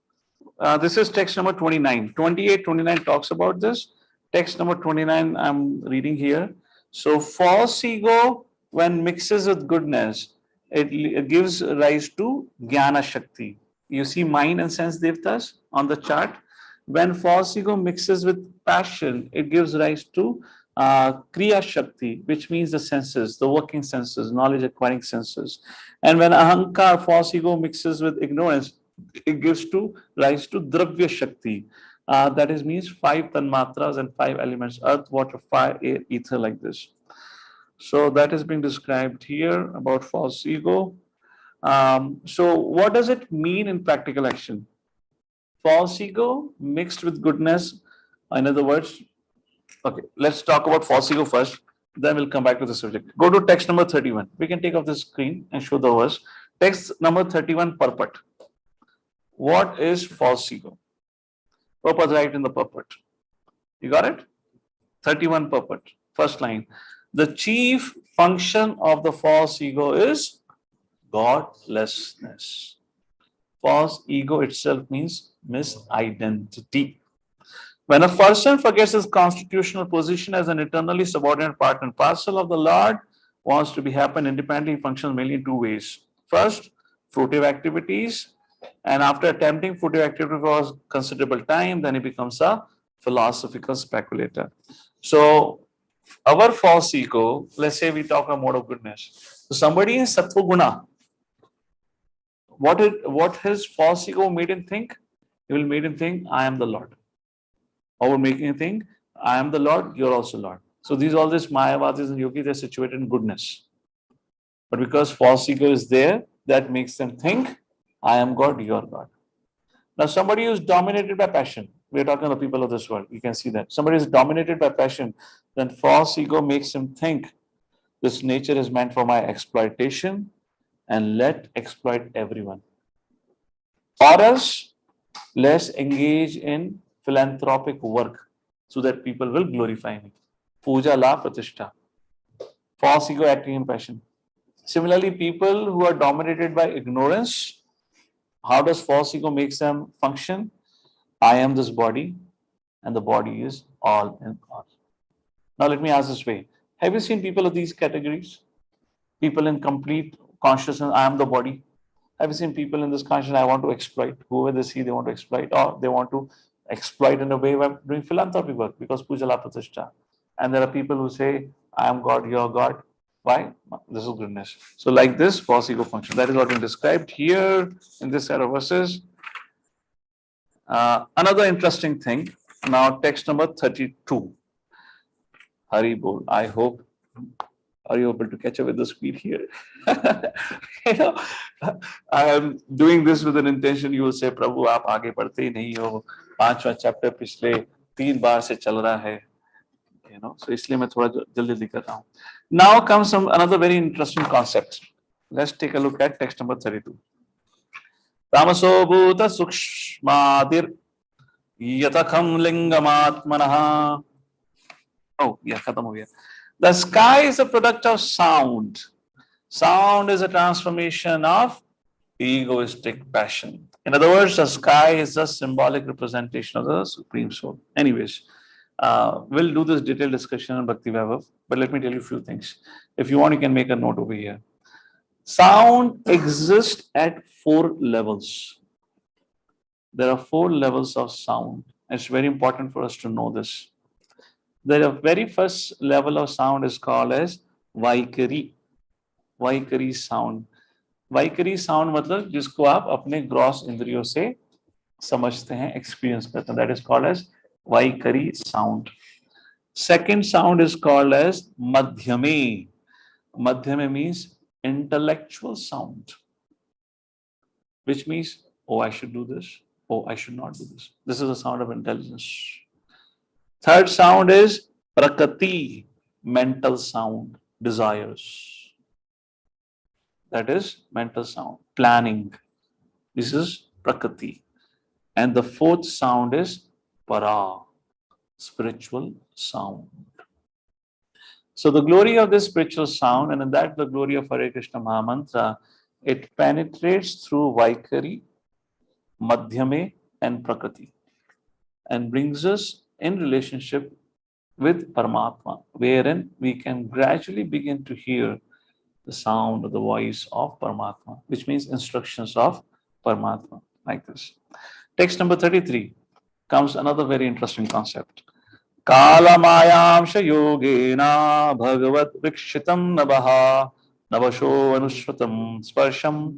[SPEAKER 1] this is text number 29. 28, 29 talks about this. Text number 29, I'm reading here. So false ego, when mixes with goodness, it gives rise to Jnana Shakti. You see mind and sense devtas on the chart. When false ego mixes with passion, it gives rise to Kriya Shakti, which means the senses, the working senses, knowledge acquiring senses. And when Ahankar, false ego, mixes with ignorance, it gives rise to Dravya Shakti. That is means 5 tanmatras and 5 elements: earth, water, fire, air, ether, like this. So that is being described here about false ego. So what does it mean in practical action? False ego mixed with goodness. In other words, okay, let's talk about false ego first. Then we'll come back to the subject. Go to text number 31. We can take off the screen and show the verse. Text number 31, purport. What is false ego? Purport right in the purport. You got it? 31 purport. First line. The chief function of the false ego is godlessness. False ego itself means misidentity. When a person forgets his constitutional position as an eternally subordinate part and parcel of the Lord, wants to be happen independently, functions mainly in two ways. First, fruitive activities, and after attempting fruitive activity for considerable time, then he becomes a philosophical speculator. So, our false ego, let's say we talk about mode of goodness. So, somebody in Sattva Guna, what his false ego made him think? He will made him think, I am the Lord. Or making him think, I am the Lord, you're also Lord. So these all these Mayavadis and yogis, they're situated in goodness. But because false ego is there, that makes them think, I am God, you're God. Now somebody who's dominated by passion, we're talking about the people of this world, you can see that. Somebody is dominated by passion, then false ego makes him think, this nature is meant for my exploitation and let exploit everyone. Or else, let's engage in philanthropic work so that people will glorify me. Puja la pratishtha. False ego acting in passion. Similarly, people who are dominated by ignorance, how does false ego makes them function? I am this body. and the body is all in all. Now let me ask this way. Have you seen people of these categories? People in complete consciousness, I am the body. Have you seen people in this consciousness, I want to exploit? Whoever they see, they want to exploit, or they want to exploit in a way by doing philanthropy work because puja la pratishtha. And there are people who say, I am God, you are God. Why? This is goodness. So like this, false ego function. That is what is described here in this set of verses. Another interesting thing. Now text number 32. Hari Bol. I hope. Are you able to catch up with the speed here? You know, I am doing this with an intention. You will say, Prabhu, आप आगे बढ़ते ही नहीं हो. 5वां chapter पिछले 3 बार से चल रहा है. You know, so इसलिए मैं थोड़ा जल्दी कर रहा हूँ. Now comes some another very interesting concept. Let's take a look at text number 32. Tamaso bhuta sukshmadir yatakham lingamatmanaha. Oh, yeah, khatam ho gaya. The sky is a product of sound. Sound is a transformation of egoistic passion. In other words, the sky is a symbolic representation of the Supreme Soul. Anyways, we'll do this detailed discussion on Bhakti Vaibhav, but let me tell you a few things. If you want, you can make a note over here. Sound exists at 4 levels. There are 4 levels of sound. It's very important for us to know this. The very first level of sound is called as Vaikari. Vaikari sound. Vaikari sound मतलब जिसको आप अपने gross इंद्रियों से समझते हैं, experience करते हैं. That is called as Vaikari sound. Second sound is called as Madhyame. Madhyame means intellectual sound, which means, oh, I should do this. Oh, I should not do this. This is a sound of intelligence. Third sound is Prakati, mental sound, desires. That is mental sound, planning. This is Prakati. And the fourth sound is Para, spiritual sound. So the glory of this spiritual sound, and in that the glory of Hare Krishna Mahamantra, it penetrates through Vaikari, Madhyame, and Prakriti, and brings us in relationship with Paramatma, wherein we can gradually begin to hear the sound of the voice of Paramatma, which means instructions of Paramatma, like this. Text number 33 comes another very interesting concept. Kalamayamsha yogena bhagavat vikshitam nabaha navasho anushratam sparsham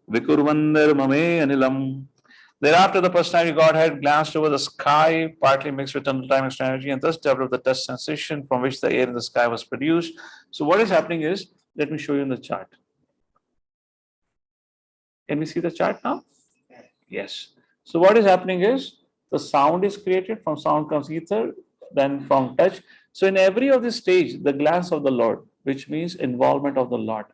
[SPEAKER 1] vikurvandar mame anilam. Thereafter, the personality Godhead glanced over the sky, partly mixed with time extra energy, and thus developed the touch sensation from which the air in the sky was produced. So what is happening is, let me show you in the chart. Can we see the chart now? Yes. So what is happening is, the sound is created, from sound comes ether, then from touch. So in every of this stage, the glance of the Lord, which means involvement of the Lord.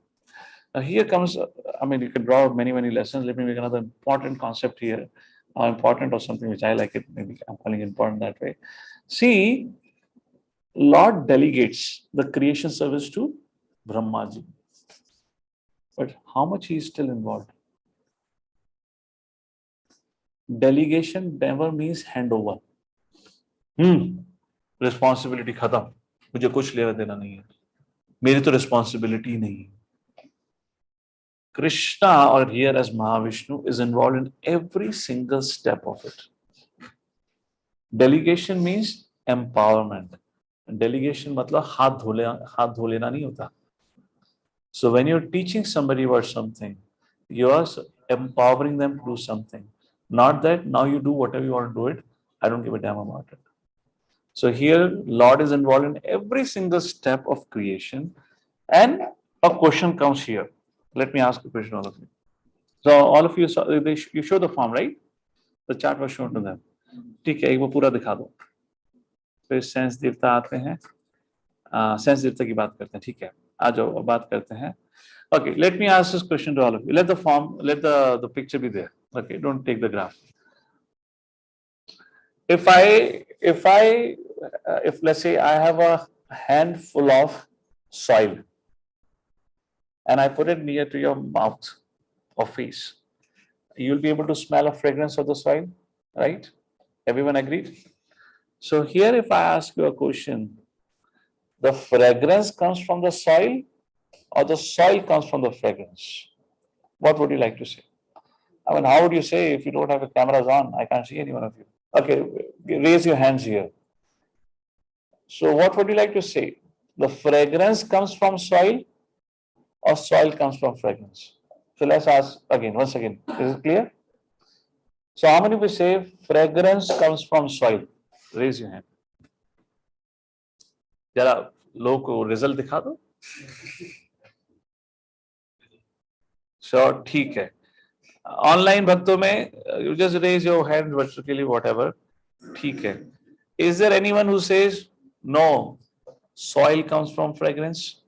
[SPEAKER 1] Now here comes, I mean, you can draw many, many lessons. Let me make another important concept here. Important or something which I like it, maybe I'm calling it important that way. See, Lord delegates the creation service to Brahmaji. But how much he is still involved? Delegation never means handover. Responsibility खत्म. मुझे कुछ लेना देना नहीं है. मेरी तो responsibility नहीं है. Krishna, or here as Mahavishnu, is involved in every single step of it. Delegation means empowerment. Delegation मतलब हाथ धो लेना नहीं होता. So when you're teaching somebody about something, you are empowering them to do something. Not that now you do whatever you want to do it. I don't give a damn about it. So here, Lord is involved in every single step of creation, and a question comes here. Let me ask a question, all of you. So all of you, you show the form, right? The chart was shown to them. ठीक है, एक वो पूरा दिखा दो. फिर sense देवता आते हैं. सेंस देवता की बात करते हैं. ठीक है, आ जाओ बात करते हैं. Okay, let me ask this question to all of you. Let the form, let the picture be there. Okay, don't take the graph. If let's say I have a handful of soil and I put it near to your mouth or face, you'll be able to smell a fragrance of the soil, right? Everyone agreed? So here if I ask you a question, the fragrance comes from the soil or the soil comes from the fragrance? What would you like to say? I mean, how would you say if you don't have the cameras on? I can't see any one of you. Okay, raise your hands here. So what would you like to say? The fragrance comes from soil or soil comes from fragrance? So let's ask again, once again. Is it clear? So how many will say fragrance comes from soil? Raise your hand. जरा लोग को result दिखा दो. Sure, ठीक है. Online भक्तों में you just raise your hand virtually whatever. ठीक है. Is there anyone who says no? Soil comes from fragrance.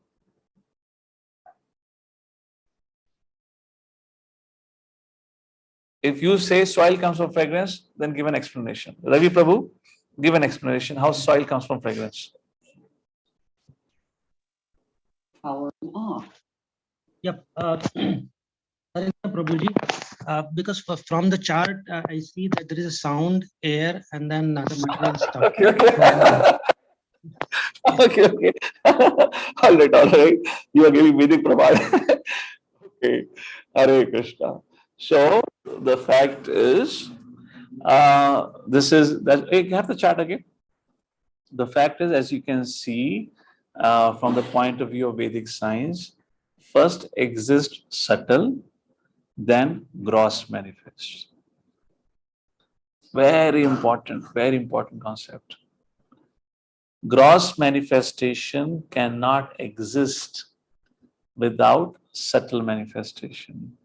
[SPEAKER 1] If you say soil comes from fragrance, then give an explanation. Ravi Prabhu, give an explanation how soil comes from fragrance.
[SPEAKER 4] Yep. Prabhuji, because from the chart, I see that there is a sound, air, and then the material stuff.
[SPEAKER 1] Okay. All right. You are giving Vedic Prabhu. Okay. Hare Krishna. So the fact is, this is that. Hey, have the chart again. The fact is, as you can see, from the point of view of Vedic science, first exists subtle, then gross manifest. Very important concept. Gross manifestation cannot exist without subtle manifestation.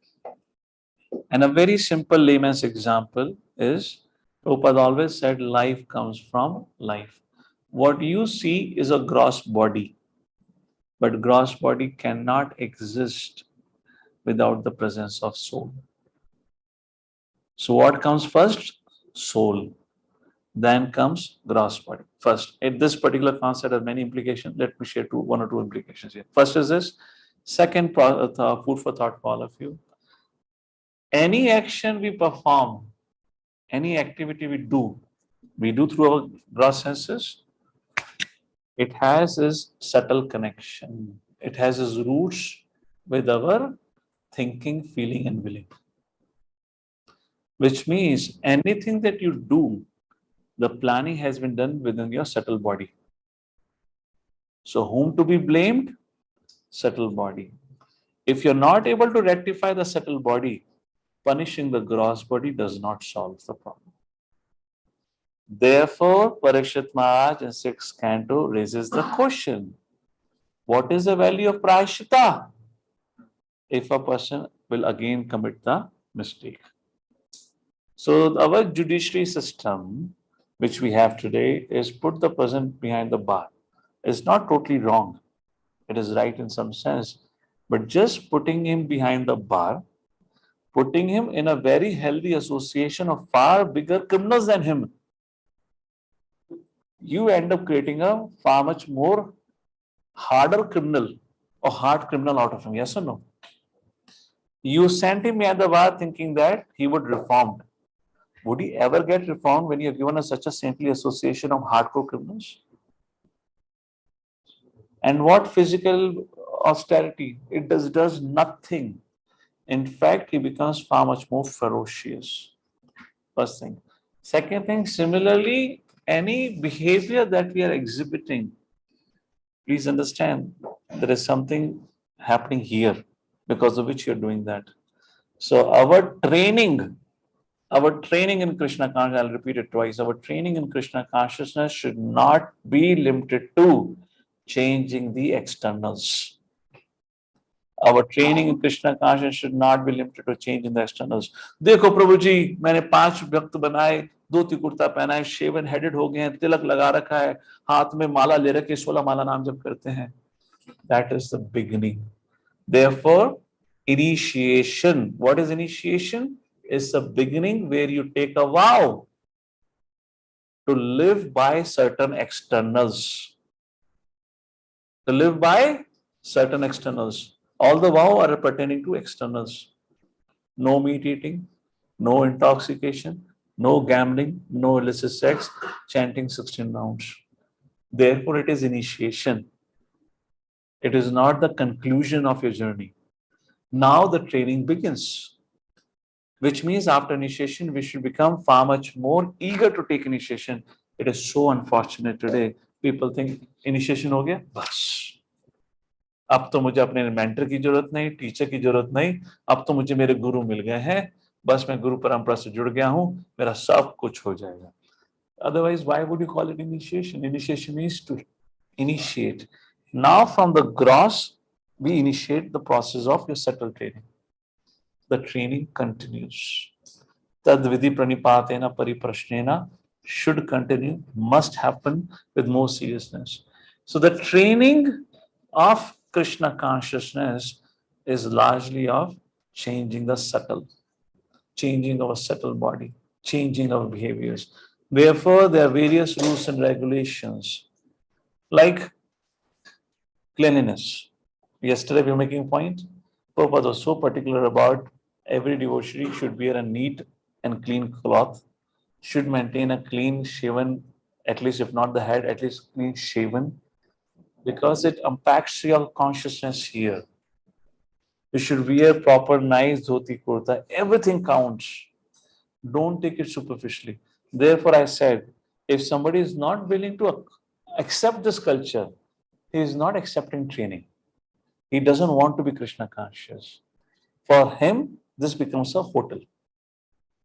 [SPEAKER 1] And a very simple layman's example is, Prabhupada always said, life comes from life. What you see is a gross body, but gross body cannot exist without the presence of soul. So what comes first? Soul. Then comes gross body. First, this particular concept has many implications. Let me share one or two implications here. First is this. Second, food for thought for all of you. Any action we perform, any activity we do through our gross senses. It has its subtle connection. It has its roots with our thinking, feeling, and willing. Which means anything that you do, the planning has been done within your subtle body. So whom to be blamed? Subtle body. If you're not able to rectify the subtle body, punishing the gross body does not solve the problem. Therefore, Parikshit Maharaj in 6th Canto raises the question, what is the value of prayashita if a person will again commit the mistake? So our judiciary system, which we have today, is put the person behind the bar. It's not totally wrong. It is right in some sense. But just putting him behind the bar, putting him in a very healthy association of far bigger criminals than him, you end up creating a far much more harder criminal or hard criminal out of him. Yes or no? You sent him behind the bar thinking that he would reform. Would he ever get reformed when you have given us such a saintly association of hardcore criminals? And what physical austerity? It does nothing. In fact, he becomes far much more ferocious. First thing. Second thing, similarly, any behavior that we are exhibiting, please understand there is something happening here because of which you're doing that. So our training in Krishna consciousness, I'll repeat it twice, our training in Krishna consciousness should not be limited to changing the externals. Our training in Krishna consciousness should not be limited to changing the externals. देखो प्रभु जी, मैंने 5 भक्त बनाए, धोती कुर्ता पहना है, shaven headed हो गए हैं, तिलक लगा रखा है, हाथ में माला ले रखे, 16 माला नाम जप करते हैं. That is the beginning. Therefore, initiation. What is initiation? It's the beginning where you take a vow to live by certain externals. To live by certain externals. All the vow are pertaining to externals. No meat eating, no intoxication, No gambling, no illicit sex, chanting 16 rounds. Therefore, it is initiation. It is not the conclusion of your journey. Now the training begins, which means after initiation, we should become far much more eager to take initiation. It is so unfortunate today. People think initiation हो गया, बस. अब तो मुझे अपने mentor की जरूरत नहीं, टीचर की जरूरत नहीं, अब तो मुझे मेरे गुरु मिल गए हैं, बस मैं गुरु परंपरा से जुड़ गया हूं, मेरा सब कुछ हो जाएगा. Otherwise, why would you call it initiation? Initiation means to initiate. Now from the gross, we initiate the process of your subtle training. The training continues. Tad vidhi pranipatena pariprashnena should continue, must happen with more seriousness. So the training of Krishna consciousness is largely of changing the subtle, changing our subtle body, changing our behaviors. Therefore, there are various rules and regulations like cleanliness. Yesterday, we were making a point. Prabhupada was so particular about every devotee should wear a neat and clean cloth, should maintain a clean shaven, at least if not the head, at least clean shaven, because it impacts your consciousness here. You should wear proper, nice dhoti kurta. Everything counts. Don't take it superficially. Therefore, I said, if somebody is not willing to accept this culture, he is not accepting training. He doesn't want to be Krishna conscious. For him, this becomes a hotel.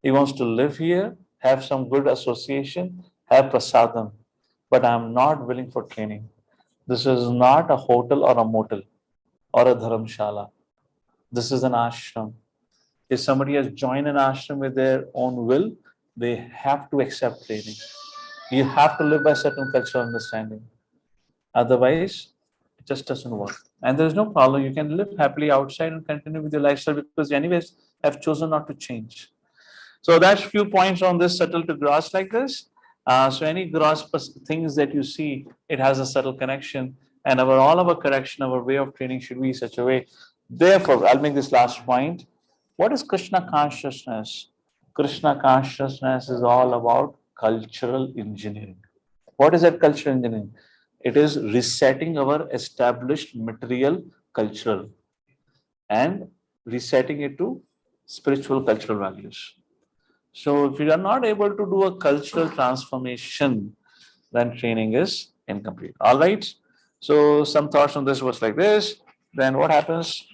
[SPEAKER 1] He wants to live here, have some good association, have prasadam. But I'm not willing for training. This is not a hotel or a motel or a dharamshala. This is an ashram. If somebody has joined an ashram with their own will, they have to accept training. You have to live by certain cultural understanding. Otherwise, it just doesn't work. And there's no problem. You can live happily outside and continue with your lifestyle because you anyways have chosen not to change. So that's few points on this subtle to gross like this. So any gross things that you see, it has a subtle connection. And all our correction, our way of training should be such a way. Therefore, I'll make this last point. What is Krishna consciousness? Krishna consciousness is all about cultural engineering. What is that cultural engineering? It is resetting our established material cultural and resetting it to spiritual cultural values. So if you are not able to do a cultural transformation, then training is incomplete. All right. So some thoughts on this was like this. Then what happens?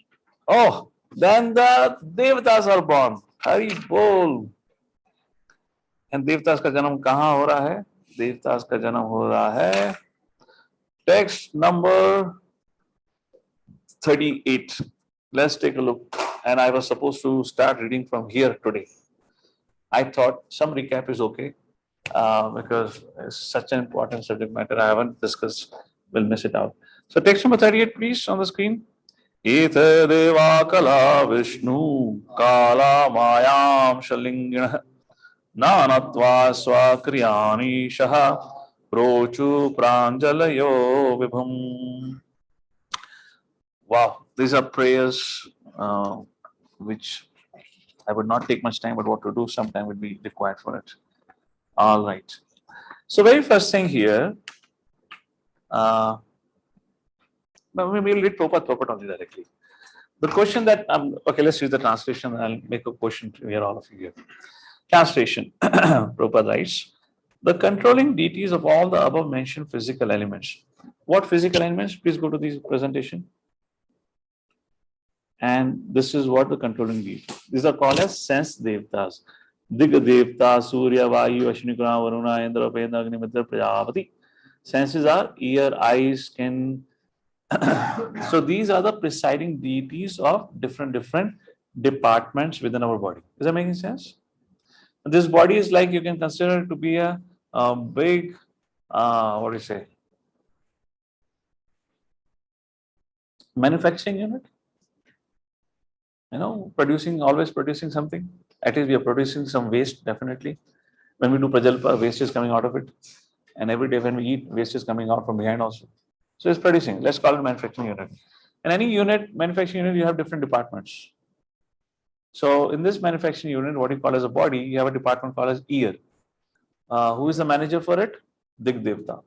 [SPEAKER 1] Oh, then the Devatas are born. Hari bol. And Devatas का जन्म कहाँ हो रहा है? Devatas का जन्म हो रहा है. Text number 38. Let's take a look. And I was supposed to start reading from here today. I thought some recap is okay because it's such an important subject matter. I haven't discussed. We'll miss it out. So text number 38, please, on the screen. Ete deva kala vishnu kala mayam shalingana nanatva swakriyani shaha prochu pranjalayo vibhum. Wow, these are prayers which I would not take much time, but what to do sometime would be required for it. All right. So very first thing here, maybe we'll read Prabhupada only directly. The question that, okay, let's use the translation and I'll make a question to hear all of you here. Translation, Prabhupada writes, the controlling deities of all the above mentioned physical elements. What physical elements? Please go to this presentation. And this is what the controlling deity. These are called as sense devatas. Diga devta, Surya, Vayu, Ashwini, Varuna, Indra, Pendra, Agni, Mitra, Prajapati. Senses are ear, eyes, skin. So these are the presiding deities of different departments within our body. Is that making sense? This body is like, you can consider it to be a big, what do you say, manufacturing unit. You know, always producing something. At least we are producing some waste, definitely. When we do prajalpa, waste is coming out of it. And every day when we eat, waste is coming out from behind also. So it's producing. Let's call it manufacturing unit. In any unit, manufacturing unit, you have different departments. So in this manufacturing unit, what you call as a body, you have a department called as ear. Who is the manager for it? Dig Devta.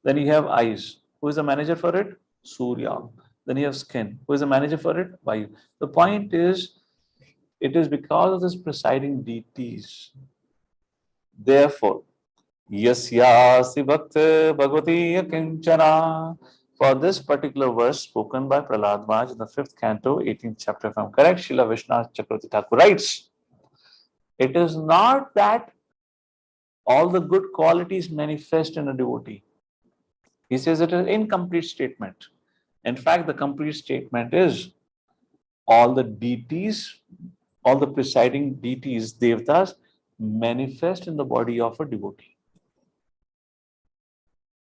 [SPEAKER 1] Then you have eyes. Who is the manager for it? Surya. Then you have skin. Who is the manager for it? Vayu. The point is, it is because of this presiding deities. Therefore, Yasyasi Bhakta Bhagavati Kinchana. For this particular verse spoken by Prahlad Maharaj in the 5th canto, 18th chapter, if I'm correct, Srila Vishwanath Chakravarti Thakur writes, it is not that all the good qualities manifest in a devotee. He says it is an incomplete statement. In fact, the complete statement is all the deities, all the presiding deities, devtas, manifest in the body of a devotee.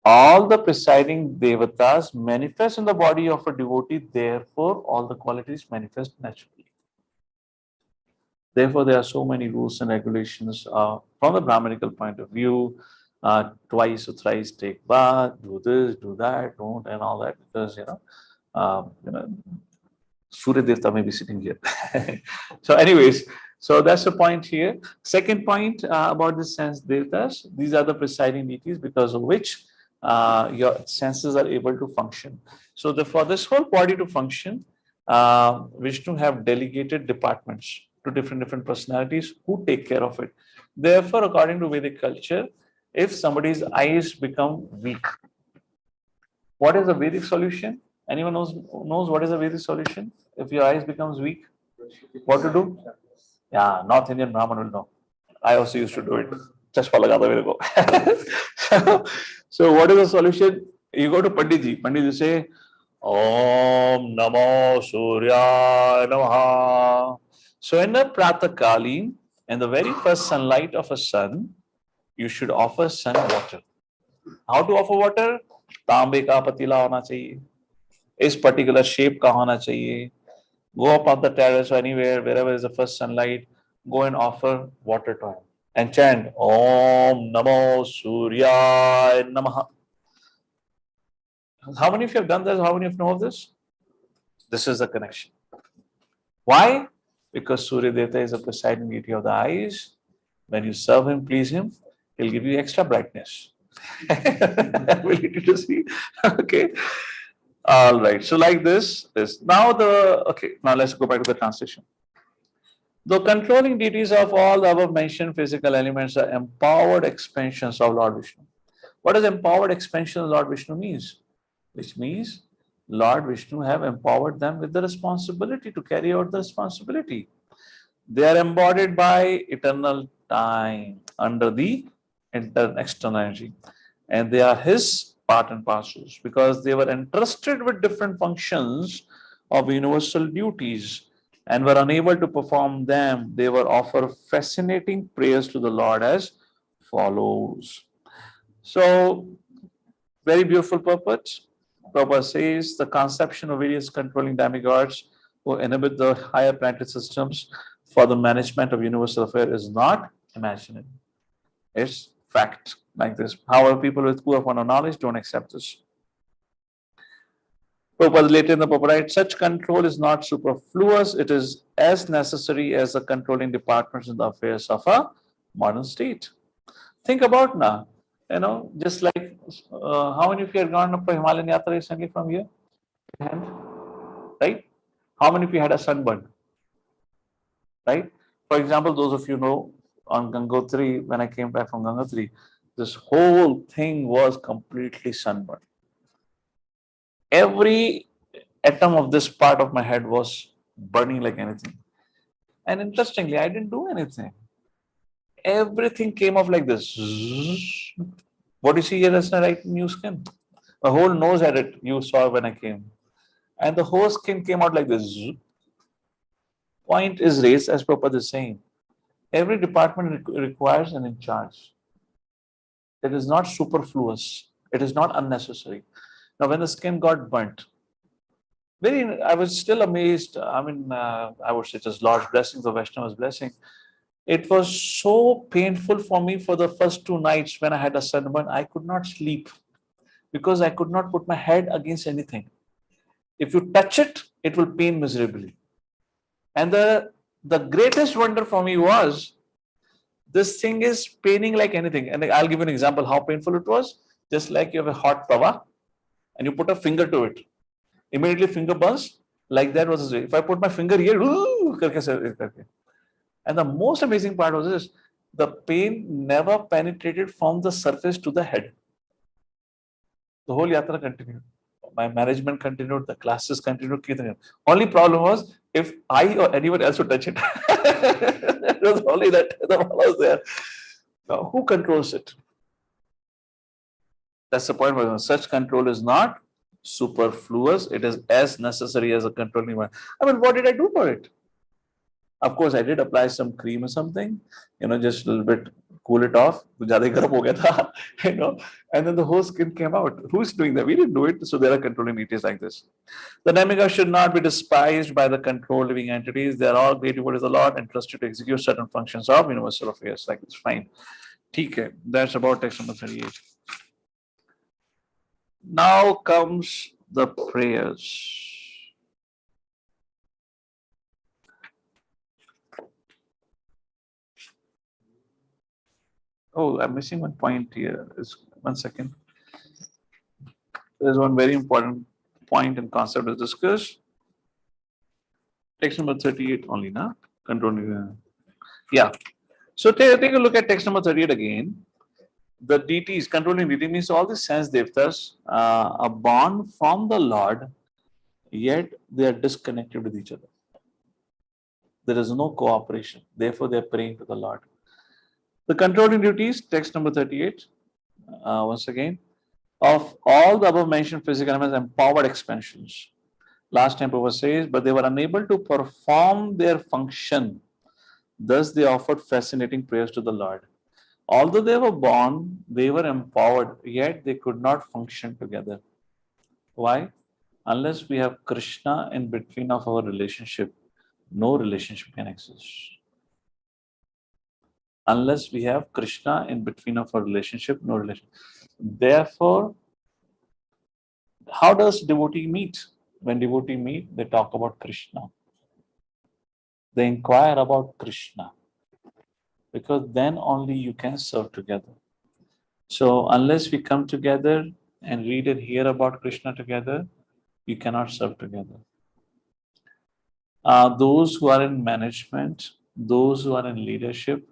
[SPEAKER 1] All the presiding devatas manifest in the body of a devotee, therefore all the qualities manifest naturally. Therefore, there are so many rules and regulations from the Brahmanical point of view. Twice or thrice take bath, do this, do that, don't, and all that, because Surya Devta may be sitting here. So, anyways, so that's the point here. Second point about the sense devtas, these are the presiding deities because of which your senses are able to function. So, for this whole body to function, Vishnu have delegated departments to different personalities who take care of it. Therefore, according to Vedic culture, if somebody's eyes become weak, what is the Vedic solution? Anyone knows what is the Vedic solution? If your eyes becomes weak, what to do? Yeah, North Indian Brahman will know. I also used to do it. Just for lagada mere ko. So what is the solution? You go to Panditji. Panditji say, Om Namo Surya Namaha. So in the Pratakaleen, in the very first sunlight of a sun, you should offer sun water. How to offer water? तांबे का पतीला होना चाहिए, इस particular shape का होना चाहिए. Go up on the terrace or anywhere, wherever is the first sunlight, go and offer water to him and chant Om Namo Surya Namaha. How many of you have done this? How many of you know of this? This is the connection. Why? Because Surya Devta is a presiding deity of the eyes. When you serve him, please him, he'll give you extra brightness. Ability to see. Okay. All right. So like this is now now let's go back to the translation. The controlling deities of all the above mentioned physical elements are empowered expansions of Lord Vishnu. What does empowered expansion of Lord Vishnu means? Which means Lord Vishnu have empowered them with the responsibility to carry out the responsibility. They are embodied by eternal time under the external energy, and they are his part and parcels because they were entrusted with different functions of universal duties and were unable to perform them. They were offer fascinating prayers to the Lord as follows. So, very beautiful purport. Prabhupada says the conception of various controlling demigods who inhabit the higher planetary systems for the management of universal affairs is not imaginary. It's fact like this. However, people with poor form of knowledge don't accept this. Prabhupada later in the Prabhupada writes, such control is not superfluous. It is as necessary as the controlling departments in the affairs of a modern state. Think about now, just like how many of you have gone up for Himalayan Yatra recently from here? Right? How many of you had a sunburn? Right? For example, those of you know on Gangotri, when I came back from Gangotri, this whole thing was completely sunburned. Every atom of this part of my head was burning like anything. And interestingly, I didn't do anything. Everything came off like this. What you see here is right new skin. My whole nose had it, you saw when I came. And the whole skin came out like this. Point is raised, as Prabhupada is saying. Every department requires an in charge. It is not superfluous. It is not unnecessary. Now, when the skin got burnt, I was still amazed. I mean, I would say just Lord's blessings, the Vaishnava's blessing. It was so painful for me for the first 2 nights when I had a sunburn. I could not sleep because I could not put my head against anything. If you touch it, it will pain miserably. And the The greatest wonder for me was this thing is paining like anything. And I'll give you an example how painful it was. Just like you have a hot tawa and you put a finger to it. Immediately finger burns. Like that was the way. If I put my finger here, and the most amazing part was this, the pain never penetrated from the surface to the head. The whole yatra continued. My management continued, the classes continued. Only problem was if I or anyone else would touch it. It was only that the one was there. Now, who controls it? That's the point. Where such control is not superfluous. It is as necessary as a controlling one. I mean, what did I do for it? Of course, I did apply some cream or something, just a little bit, cool it off. And then the whole skin came out. Who's doing that? We didn't do it. So there are controlling entities like this. The demigods should not be despised by the controlled living entities. They are all created what is the Lord and trusted to execute certain functions of universal affairs. Like it's fine. Okay, that's about text number 38. Now comes the prayers. Oh, I'm missing one point here. One second. There's one very important point and concept to discuss. Text number 38 only, na? Controlling. Yeah. So take a look at text number 38 again. The deities, controlling deity means all the sense devtas are born from the Lord, yet they are disconnected with each other. There is no cooperation. Therefore, they are praying to the Lord. The controlling duties, text number 38, once again, of all the above mentioned physical elements empowered expansions. Last time Prabhu says, but they were unable to perform their function. Thus, they offered fascinating prayers to the Lord. Although they were born, they were empowered, yet they could not function together. Why? Unless we have Krishna in between of our relationship, no relationship can exist. Unless we have Krishna in between of our relationship, no relationship. Therefore, how does devotee meet? When devotee meet, they talk about Krishna. They inquire about Krishna. Because then only you can serve together. So unless we come together and read and hear about Krishna together, you cannot serve together. Those who are in management, those who are in leadership,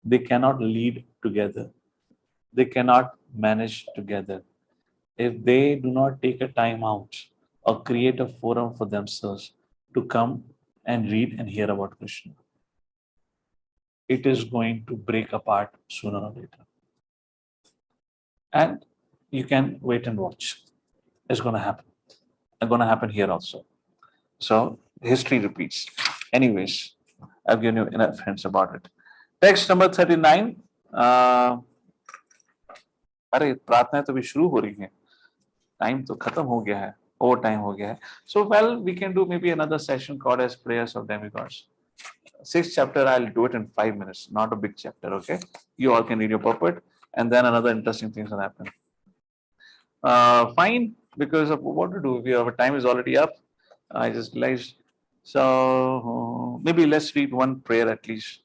[SPEAKER 1] they cannot lead together. They cannot manage together. If they do not take a time out or create a forum for themselves to come and read and hear about Krishna, it is going to break apart sooner or later. And you can wait and watch. It's going to happen. It's going to happen here also. So history repeats. Anyways, I've given you enough hints about it. Text number 39. अरे प्रार्थनाएं तो भी शुरू हो रही हैं. Time तो खत्म हो गया है. Over time हो गया है. So well, we can do maybe another session called as prayers of demigods. 6th chapter, I'll do it in 5 minutes. Not a big chapter, okay? You all can read your puppet, and then another interesting things will happen. Fine, because of what to do. Our time is already up. I just realized. So maybe let's read one prayer at least.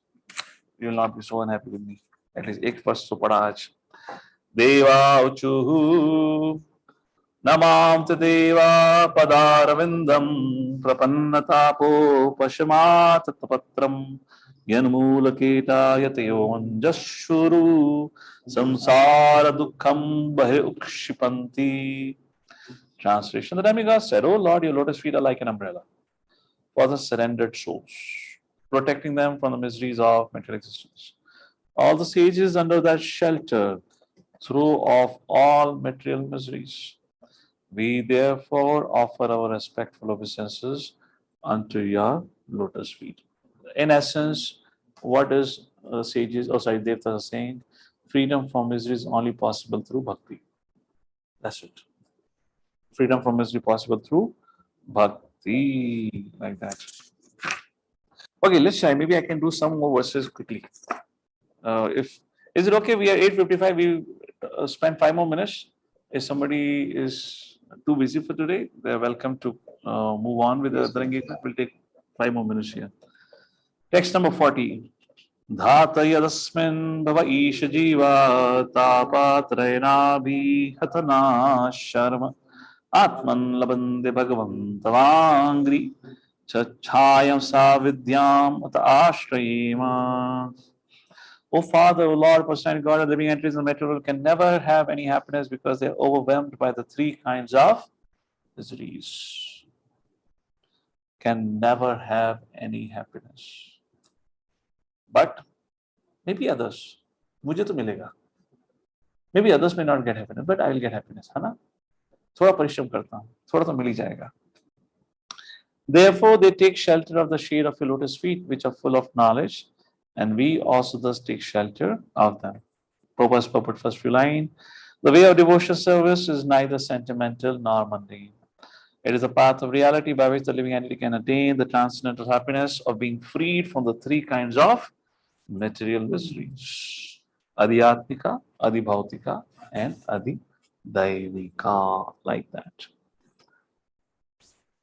[SPEAKER 1] You will not be so unhappy with me. At least ek first so pada aaj. Deva uchuhu namam te deva padaravindam prapannatapo pashamat tapatram yanmulaketa yatayon jashuru samsara dukkham bahe ukshipanti. Translation: the demigods said, "O Lord, your lotus feet are like an umbrella for the surrendered souls, protecting them from the miseries of material existence. All the sages under that shelter throw off all material miseries. We therefore offer our respectful obeisances unto your lotus feet." In essence, what is sages or Devatas are saying? Freedom from misery is only possible through bhakti. That's it. Freedom from misery possible through bhakti, like that. Okay, let's try. Maybe I can do some more verses quickly. Is it okay? We are 8:55. We spend 5 more minutes. If somebody is too busy for today, they're welcome to move on with the other engagement. We'll take 5 more minutes here. Text number 40. Dhatayadasmin bhava isha jiva tapatrayana hatana sharma atman labande bhagavam tavangri chachayam savidyam ata ashrayema. O Father, O Lord, personality God, and living entities in the material world can never have any happiness because they are overwhelmed by the three kinds of miseries. Can never have any happiness. But maybe others. मुझे तो मिलेगा. Maybe others may not get happiness, but I will get happiness. है ना? थोड़ा परिश्रम करता हूँ, थोड़ा तो मिल ही जाएगा. Therefore, they take shelter of the shade of your lotus feet, which are full of knowledge, and we also thus take shelter of them. Prabhupada's purport, first few line. The way of devotional service is neither sentimental nor mundane. It is a path of reality by which the living entity can attain the transcendental happiness of being freed from the three kinds of material miseries. Adhyatmika, Adhibhautika, and Adhidaivika, like that.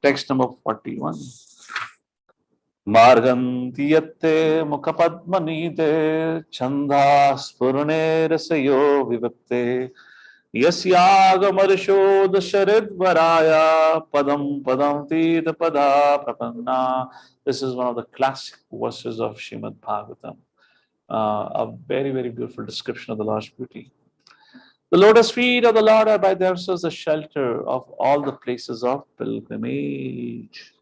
[SPEAKER 1] Text number 41. Marganti yatte mukhapadmanite chanda spurne rasayo vivakte yasyagamarsho dasharidvaraya padam padam tita pada prapanna. This is one of the classic verses of Srimad Bhagavatam. A very, very beautiful description of the Lord's beauty. The lotus feet of the Lord are by themselves the shelter of all the places of pilgrimage.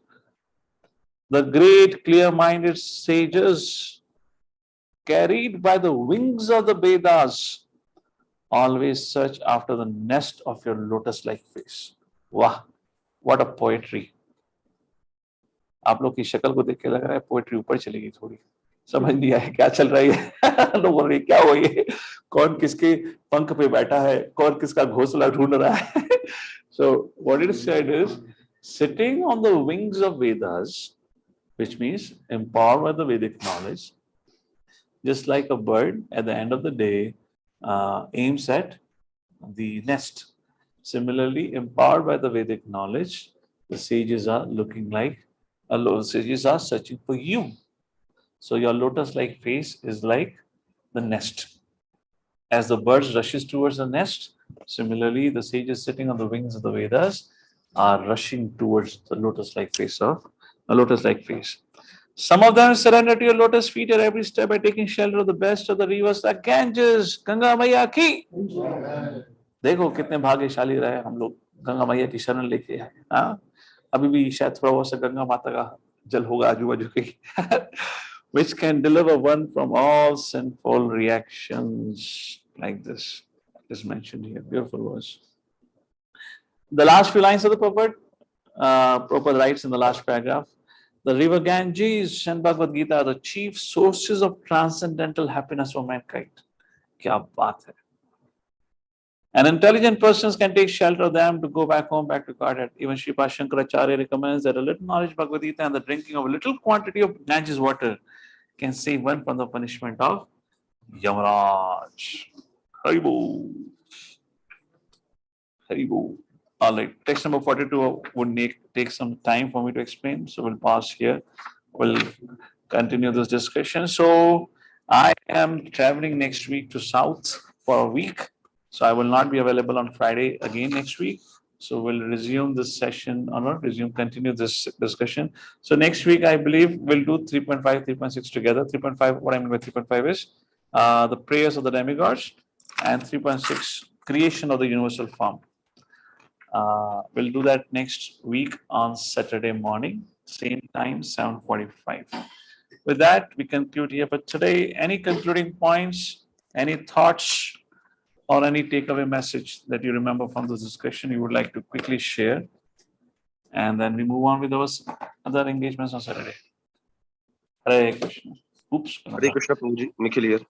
[SPEAKER 1] The great clear-minded sages, carried by the wings of the Vedas, always search after the nest of your lotus-like face. Wow, what a poetry. आप लोग की शक्ल को देख के लग रहा है पोएट्री ऊपर चलेगी थोड़ी. समझ नहीं आया क्या चल रहा है. लोग बोल रहे क्या हो ये, कौन किसके पंख पे बैठा है, कौन किसका घोंसला ढूंढ रहा है. So what it said is, sitting on the wings of Vedas, which means empowered by the Vedic knowledge, just like a bird at the end of the day aims at the nest. Similarly, empowered by the Vedic knowledge, the sages are looking like, sages are searching for you. So your lotus-like face is like the nest. As the bird rushes towards the nest, similarly, the sages sitting on the wings of the Vedas are rushing towards the lotus-like face of a lotus-like face. Some of them surrender to your lotus feet at every step by taking shelter of the best of the rivers like Ganges, Ganga Maiya ki. देखो कितने भाग्यशाली रहे हम लोग गंगा मैया की शरण लेके आए. हाँ, अभी भी शायद थोड़ा बहुत गंगा माता का जल होगा आजू बाजू के. Which can deliver one from all sinful reactions, like this is mentioned here. Beautiful verse. The last few lines of the purport, Prabhupada writes in the last paragraph, the river Ganges and Bhagavad Gita are the chief sources of transcendental happiness for mankind. Kya baat hai. And intelligent persons can take shelter of them to go back home, back to Godhead. Even Sripad Shankaracharya recommends that a little knowledge of Bhagavad Gita and the drinking of a little quantity of Ganges water can save one from the punishment of Yamaraj. Haribo. Haribo. All right. Text number 42 would take some time for me to explain. So we'll pause here. We'll continue this discussion. So I am traveling next week to South for a week. So I will not be available on Friday again next week. So we'll resume this session or not resume, continue this discussion. So next week, I believe we'll do 3.5, 3.6 together. 3.5, what I mean by 3.5 is the prayers of the demigods, and 3.6, creation of the universal form. We'll do that next week on Saturday morning, same time, 7:45. With that, we conclude here for today. Any concluding points, any thoughts, or any takeaway message that you remember from this discussion you would like to quickly share? And then we move on with our other engagements on Saturday. Hare Krishna. Oops.
[SPEAKER 5] Hare Krishna, Prabhuji. Nikhil here.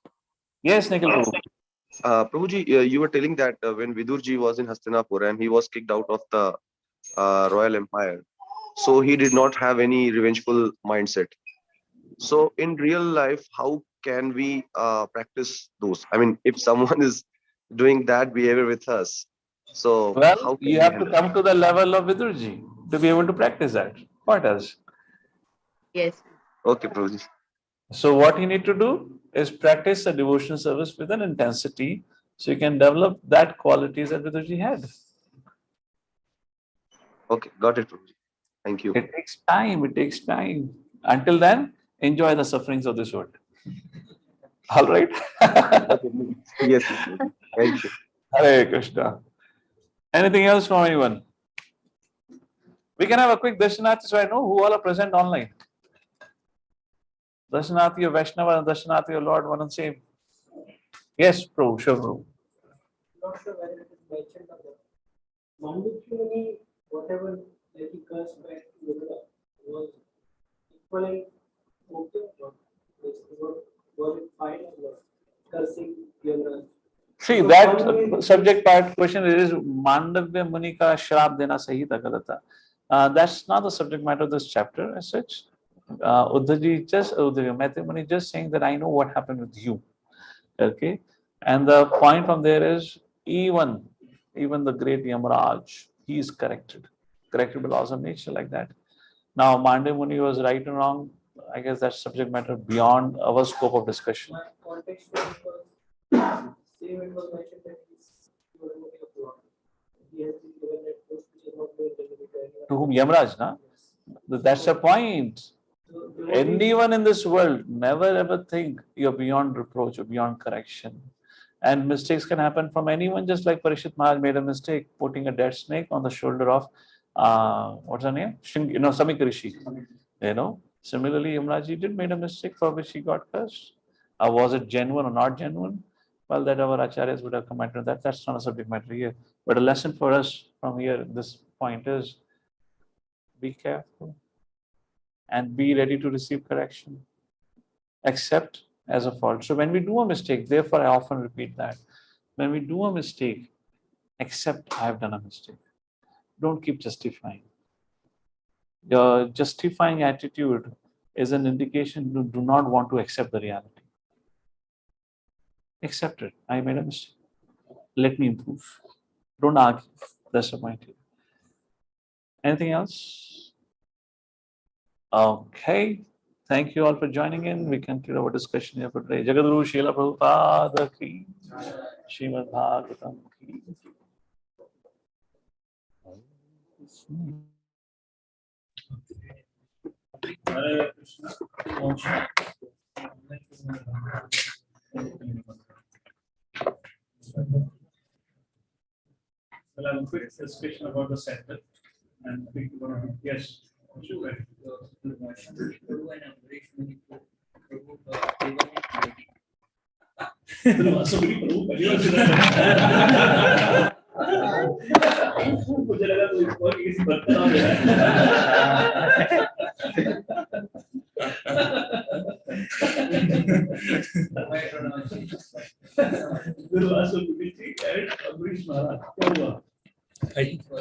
[SPEAKER 1] Yes, Nikhil Prabhu.
[SPEAKER 5] Prabhuji, you were telling that when Vidurji was in Hastinapur and he was kicked out of the royal empire, so he did not have any revengeful mindset. So in real life, how can we practice those? I mean, if someone is doing that behavior with us, so
[SPEAKER 1] well,
[SPEAKER 5] how can
[SPEAKER 1] you
[SPEAKER 5] we
[SPEAKER 1] have to
[SPEAKER 5] handle
[SPEAKER 1] come to the level of Vidurji to be able to practice that. What else?
[SPEAKER 6] Yes.
[SPEAKER 5] it? Okay, Prabhuji.
[SPEAKER 1] So what you need to do is practice a devotional service with an intensity so you can develop that qualities that Vidurji had.
[SPEAKER 5] Okay, got it, Prabhuji. Thank you.
[SPEAKER 1] It takes time. It takes time. Until then, enjoy the sufferings of this world. All right.
[SPEAKER 5] Yes, thank you.
[SPEAKER 1] Hare Krishna. Anything else from anyone? We can have a quick Darshanati so I know who all are present online. Darshanati of Vaishnava and Darshanati of Lord, one and same. Yes, Prabhu, sure, Prabhu.
[SPEAKER 3] Not sure whether it is mentioned or not. Mandukshuni, whatever that he cursed back to Buddha was equivalent okay or not? Was it fine or not? Cursing Yamraj.
[SPEAKER 1] See, that subject part question is Mandavya Muni ka shrap dena sahi tha galat tha. That's not the subject matter of this chapter as such. Maitri Muni just saying that I know what happened with you. Okay. And the point from there is even the great Yamaraj, he is corrected by laws of nature like that. Now, Mandavya Muni was right and wrong. I guess that's subject matter beyond our scope of discussion.
[SPEAKER 3] My context was same it was mentioned that he's given a lot. He has been given that post which is not going to be anyone.
[SPEAKER 1] To whom Yamaraj, na? That's the point. Anyone in this world, never ever think you're beyond reproach or beyond correction. And mistakes can happen from anyone, just like Parishit Maharaj made a mistake putting a dead snake on the shoulder of, what's her name? Samik Rishi. Similarly, Yamraji did made a mistake for which he got cursed. Was it genuine or not genuine? Well, that our acharyas would have commented on that. That's not a subject matter here. But a lesson for us from here, this point is, be careful and be ready to receive correction. Accept as a fault. So when we do a mistake, therefore I often repeat that. When we do a mistake, accept I have done a mistake. Don't keep justifying. Your justifying attitude is an indication you do not want to accept the reality. Accept it. I made a mistake. Let me improve. Don't argue. That's the point here. Anything else? Okay. Thank you all for joining in. We continue our discussion here for today. Jagadguru Srila Prabhupada ki, Srimad Bhagavatam ki. Hare Krishna. We'll have a quick discussion about the center and I think we're going to, yes. Sure. मुझे लगा तो इसको किसी बर्तन हो गया गुरुवासु गुरुजी and Amrish Maharaj क्या हुआ